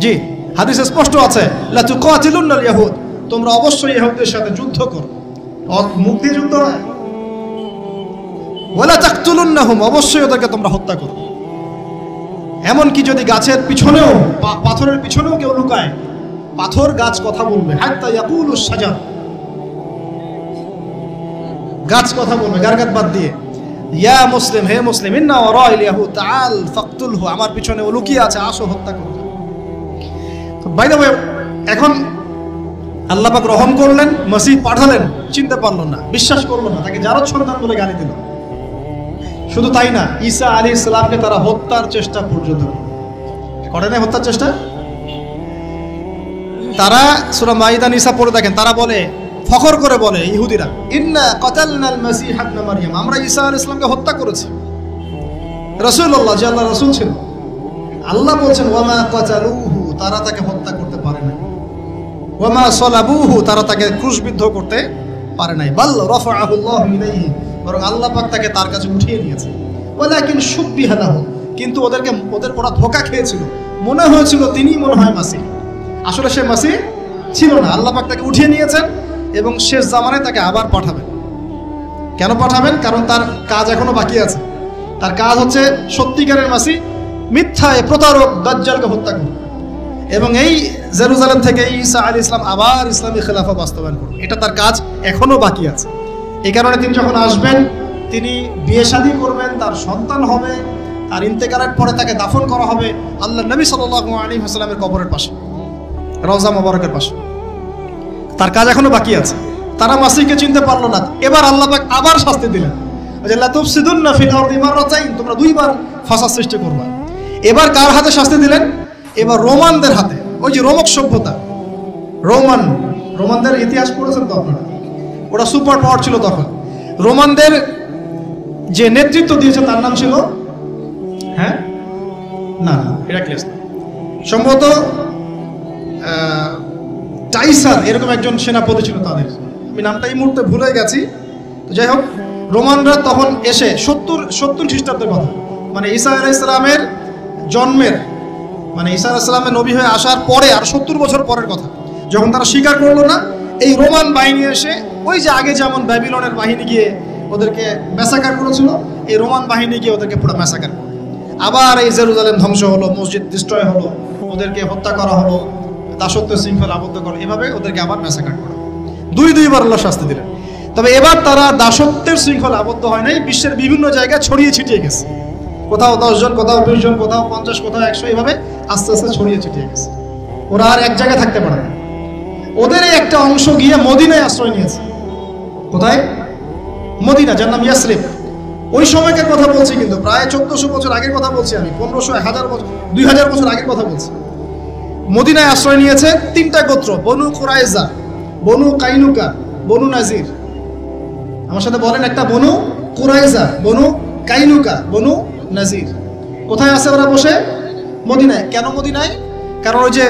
জি, হাদিসে স্পষ্ট আছে, লা তুকাতিলুনাল ইয়াহুদ, তোমরা অবশ্যই ইহুদদের সাথে যুদ্ধ করো। মুখ দিয়ে যুদ্ধ হয়। ওয়ালা তাকতুলুন্নাহুম, অবশ্যই ওদেরকে তোমরা হত্যা করো। এমনকি যদি গাছের পিছনেও, পাথরের পিছনেও কেউ লুকায়, পাথর গাছ কথা বলবে। হাত্তা ইয়াকুলুস শাজার, গাছ কথা বলবে গারগাত বাদ দিয়ে। ইয়া মুসলিম, হে মুসলিম, ইন্না ওয়ারাইল ইয়াহুদ তাআল ফাকতুলহু, আমার পিছনে ও লুকিয়ে আছে, আসো হত্যা করো। তো বাই দ্য ওয়ে, এখন আল্লাহ পাক রহম করলেন, মাসিহ পাঠালেন, চিনতে পারলো না, বিশ্বাস করলো না, তাকে জারদ সন্তান বলে গালি দিল। শুধু তাই না, ঈসা আলাইহিস সালামকে তারা হত্যার চেষ্টা পর্যন্ত করে না। হত্যার চেষ্টা তারা সূরা মাইদা নিসা পড়ে দেখেন, তারা বলে, ফখর করে বলে ইহুদিরা, ইন্না কাতালনাল মাসিহ ইবনে মারইয়াম, আমরা ঈসা আলাইহিস সালামকে হত্যা করেছি। রাসূলুল্লাহ যে আল্লাহর রাসূল ছিল, আল্লাহ বলছেন ওয়ামা কাতালুহু তারা তাকে হত্যা করতে পারে না। ওয়া মা সালাবুহু, তারা তাকে ক্রুশবিদ্ধ করতে পারে নাই। বাল রাফাআহু আল্লাহু ইলাইহি, বরং আল্লাহ পাক তাকে তার কাছে উঠিয়ে নিয়েছে। ওয়ালাকিন শুববিহা লাহু, কিন্তু ওরা ধোঁকা খেয়েছিল, মনে হয়েছিল তিনি মনে হয় মাসিহ, আসলে সে মাসিহ ছিল না। আল্লাহ পাক তাকে উঠিয়ে নিয়েছেন এবং শেষ জামানায় তাকে আবার পাঠাবেন। কেন পাঠাবেন? কারণ তার কাজ এখনো বাকি আছে। তার কাজ হচ্ছে সত্যিকারের মাসিহ মিথ্যায় প্রতারক দাজ্জালকে হত্যা করবে এবং এই জেরুজালেম থেকে ঈসা আলাইহিস সালাম আবার ইসলামী খেলাফা বাস্তবায়ন করবে। এটা তার কাজ এখনো বাকি আছে। এই কারণে তিনি যখন আসবেন, তিনি বিয়ে শাদী করবেন, তার সন্তান হবে, তার ইন্তেকালের পরে তাকে দাফন করা হবে আল্লাহর নবী সাল্লাল্লাহু আলাইহি ওয়াসাল্লামের কবরের পাশে, রওজা মোবারকের পাশে। তার কাজ এখনো বাকি আছে। তারা মাসিহকে চিনতে পারলো না। এবার আল্লাহ পাক আবার শাস্তি দিলেন, লা তুফসিদুন্না ফিল আরদি মাররাতাইন, তোমরা দুইবার ফাসাদ সৃষ্টি করবে। এবার কার হাতে শাস্তি দিলেন? এবার রোমানদের হাতে। ওই যে রোমক সভ্যতা, রোমানদের ইতিহাস পড়েছেন তো আপনারা, ওরা সুপার পাওয়ার ছিল তখন। রোমানদের যে নেতৃত্ব দিয়েছে তার নাম ছিল হেরাক্লিয়াস, সম্ভবত টাইসার, এরকম একজন সেনাপতি ছিল তাদের। আমি নামটা এই মুহূর্তে ভুলে গেছি। যাই হোক, রোমানরা তখন এসে 70 খ্রিস্টাব্দের কথা, মানে ঈসা আলাইহিস সালামের জন্মের, মানে ঈসা আলাইহিস সালামের নবী হয়ে আসার পরে আর 70 বছর পরের কথা, যখন তারা স্বীকার করলো না, এই রোমান বাহিনী এসে ওই যে আগে যেমন ব্যাবিলনের বাহিনী গিয়ে ওদেরকে ম্যাসাকার করেছিল, এই রোমান বাহিনী গিয়ে ওদেরকে পুরো ম্যাসাকার করলো। আবার এই জেরুজালেম ধ্বংস হলো, মসজিদ ডিস্ট্রয় হলো, ওদেরকে হত্যা করা হলো, দাসত্ব শৃঙ্খলা আবদ্ধ করলো, এভাবে ওদেরকে আবার ম্যাসাকার করা। দুইবার আল্লাহ শাস্তি দিলেন। তবে এবার তারা দাসত্বের শৃঙ্খলা আবদ্ধ হয় নাই, বিশ্বের বিভিন্ন জায়গায় ছড়িয়ে ছিটিয়ে গেছে। কোথাও 10 জন, কোথাও 20 জন, কোথাও 50, কোথাও 100, এভাবে আস্তে আস্তে ছড়িয়ে ছিটিয়ে গেছে। ওরা আর এক জায়গায় থাকতে পারে না। ওদের একটা অংশ গিয়ে মদিনায় আশ্রয় নিয়েছে। কোথায়? মদিনা, যার নাম ইয়াসরিব। ওই সময়কার কথা বলছি, কিন্তু প্রায় 1400 বছর আগের কথা বলছি আমি, 1500, 1000 বছর, 2000 বছর আগের কথা বলছি। মদিনায় আশ্রয় নিয়েছে 3টা গোত্র, বনু কুরাইজা, বনু কাইনুকা, বনু নাজির। আমার সাথে বলেন একটা, বনু কুরাইজা, বনু কাইনুকা, বনু নাজির। কোথায় আছে ওরা বসে? মদিনায়। কেন মদিনায়? কারণ ওই যে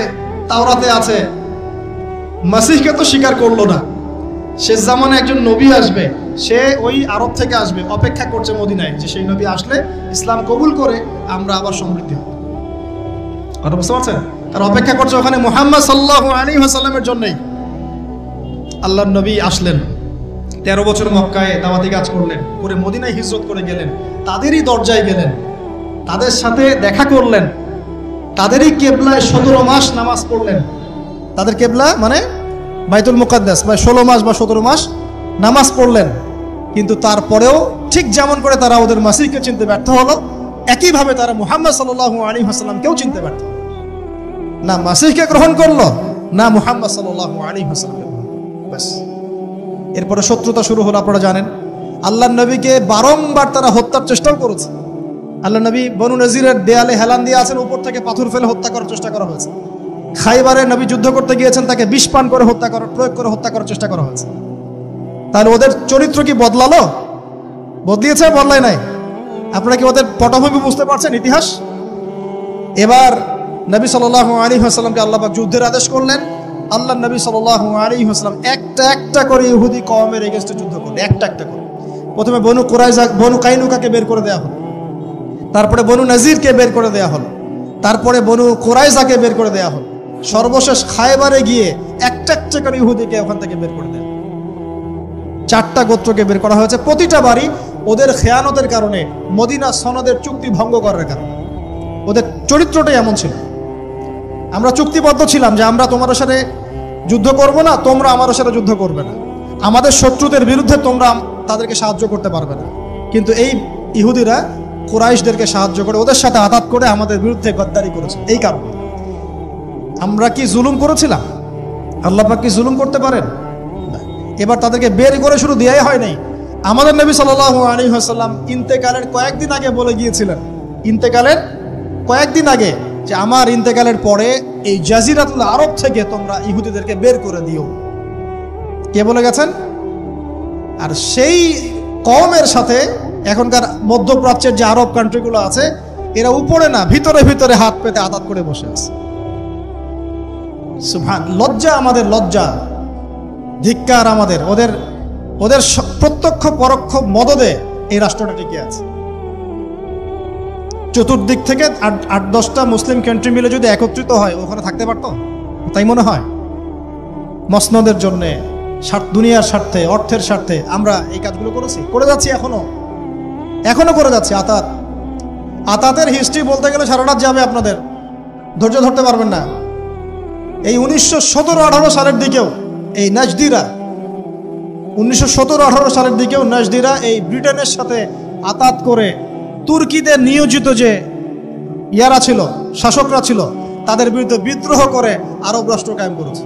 তাওরাতে আছে, মাসিহকে তো স্বীকার করলো না, শেষ জামানে একজন নবী আসবে, সে ওই আরব থেকে আসবে, অপেক্ষা করছে মদিনায়, যে সেই নবী আসলে ইসলাম কবুল করে আমরা আবার সমৃদ্ধি হব। কথা বুঝতে পারছেন? তারা অপেক্ষা করছে ওখানে মুহাম্মদ সাল্লাল্লাহু আলাইহি ওয়াসাল্লামের জন্যই। আল্লাহর নবী আসলেন, 13 বছর মক্কায় দাওয়াতি কাজ করলেন, করে মদিনায় হিজরত করে গেলেন, তাদেরই দরজায় গেলেন, তাদের সাথে দেখা করলেন, তাদেরই কেবলায় 17 মাস নামাজ পড়লেন। তাদের কেবলা মানে বাইতুল মুকাদ্দাস, বা 16 মাস বা 17 মাস নামাজ পড়লেন। কিন্তু তারপরেও ঠিক যেমন করে তারা ওদের মাসিহকে চিনতে ব্যর্থ হলো, একইভাবে তারা মুহাম্মদ সাল্লাল্লাহু আলাইহি ওয়াসাল্লামকেও চিনতে ব্যর্থ হলো। না মাসিহকে গ্রহণ করলো, না মুহাম্মদ সাল্লাল্লাহু আলাইহি ওয়াসাল্লাম। ব্যাস, এরপরে শত্রুতা শুরু হলো। আপনারা জানেন, আল্লাহর নবীকে বারংবার তারা হত্যার চেষ্টাও করেছে। আল্লাহ নবী বনু নজিরের দেয়ালে হেলান দিয়ে আছেন, উপর থেকে পাথর ফেলে হত্যা করার চেষ্টা করা হয়েছে। খাইবারে নবী যুদ্ধ করতে গিয়েছেন, তাকে বিষ পান করে প্রয়োগ করে হত্যা করার চেষ্টা করা হয়েছে। তাহলে ওদের চরিত্র কি বদলালো? বদলিয়েছে? বদলায় নাই। আপনারা কি ওদের পটভূমি বুঝতে পারছেন, ইতিহাস? এবার নবী সাল্লাল্লাহু আলাইহি ওয়াসাল্লামকে আল্লাহ পাক যুদ্ধের আদেশ করলেন। আল্লাহ নবী সাল্লাল্লাহু আলাইহি ওয়াসাল্লাম একটা করে ইহুদি কওমের এগেইনস্টে যুদ্ধ করলেন, একটা করে। প্রথমে বনু কুরাইজা, বনু কাইনুকাকে বের করে দেওয়া হলো, তারপরে বনু নাজিরকে বের করে দেওয়া হলো, তারপরে বনু কুরাইজাকে বের করে দেওয়া হলো, সর্বশেষ খায়বারে গিয়ে একটা করে ইহুদিকে ওখান থেকে বের করে দেওয়া। 4টা গোত্রকে বের করা হয়েছে। প্রতিটা বাড়ি ওদের খেয়ানতের কারণে, মদিনা সনদের চুক্তি ভঙ্গ করার কারণে। ওদের চরিত্রটাই এমন ছিল। আমরা চুক্তিবদ্ধ ছিলাম যে আমরা তোমার সাথে যুদ্ধ করব না, তোমরা আমার সাথে যুদ্ধ করবে না, আমাদের শত্রুদের বিরুদ্ধে তোমরা তাদেরকে সাহায্য করতে পারবে না। কিন্তু এই ইহুদিরা কুরাইশদেরকে সাহায্য করে, ওদের সাথে আঘাত করে আমাদের বিরুদ্ধে গদ্দারি করেছে। এই কারণে আমরা কি জুলুম করেছিলাম? আল্লাহ পাক কি জুলুম করতে পারেন? এবার তাদেরকে বের করে শুরু দেয়াই হয় নাই। আমাদের নবী সাল্লাল্লাহু আলাইহি ওয়াসাল্লাম ইন্তেকালের কয়েকদিন আগে বলে গিয়েছিলেন, ইন্তেকালের কয়েকদিন আগে, যে আমার ইন্তেকালের পরে এই জাজিরাতুল আরব থেকে তোমরা ইহুদিদেরকে বের করে দিও। কে বলে গেছেন? আর সেই কওমের সাথে এখনকার মধ্যপ্রাচ্যের যে আরব কান্ট্রিগুলো আছে, এরা উপরে না, ভিতরে ভিতরে হাত পেতে আঘাত করে বসে আছে। সুবহান, লজ্জা আমাদের, লজ্জা, ধিক্কার আমাদের। ওদের ওদের প্রত্যক্ষ পরোক্ষ মদদে এই রাষ্ট্রটা টিকে আছে। চতুর্দিক থেকে 8-10টা মুসলিম কান্ট্রি মিলে যদি একত্রিত হয়, ওখানে থাকতে পারতো? তাই মনে হয়? মসনদের জন্যে, দুনিয়ার স্বার্থে, অর্থের স্বার্থে আমরা এই কাজগুলো করেছি, করে যাচ্ছি, এখনো করে যাচ্ছি। আতাতের হিস্ট্রি বলতে গেলে সারা রাত যাবে, আপনাদের ধৈর্য ধরতে পারবেন না। এই 1917-18 সালের দিকেও এই নাজদিরা, 1917-18 সালের দিকেও নাজদিরা এই ব্রিটেনের সাথে আতাত করে তুর্কিতে নিয়োজিত যে ইয়ারা ছিল, শাসকরা ছিল, তাদের বিরুদ্ধে বিদ্রোহ করে আরব রাষ্ট্র কায়েম করেছে।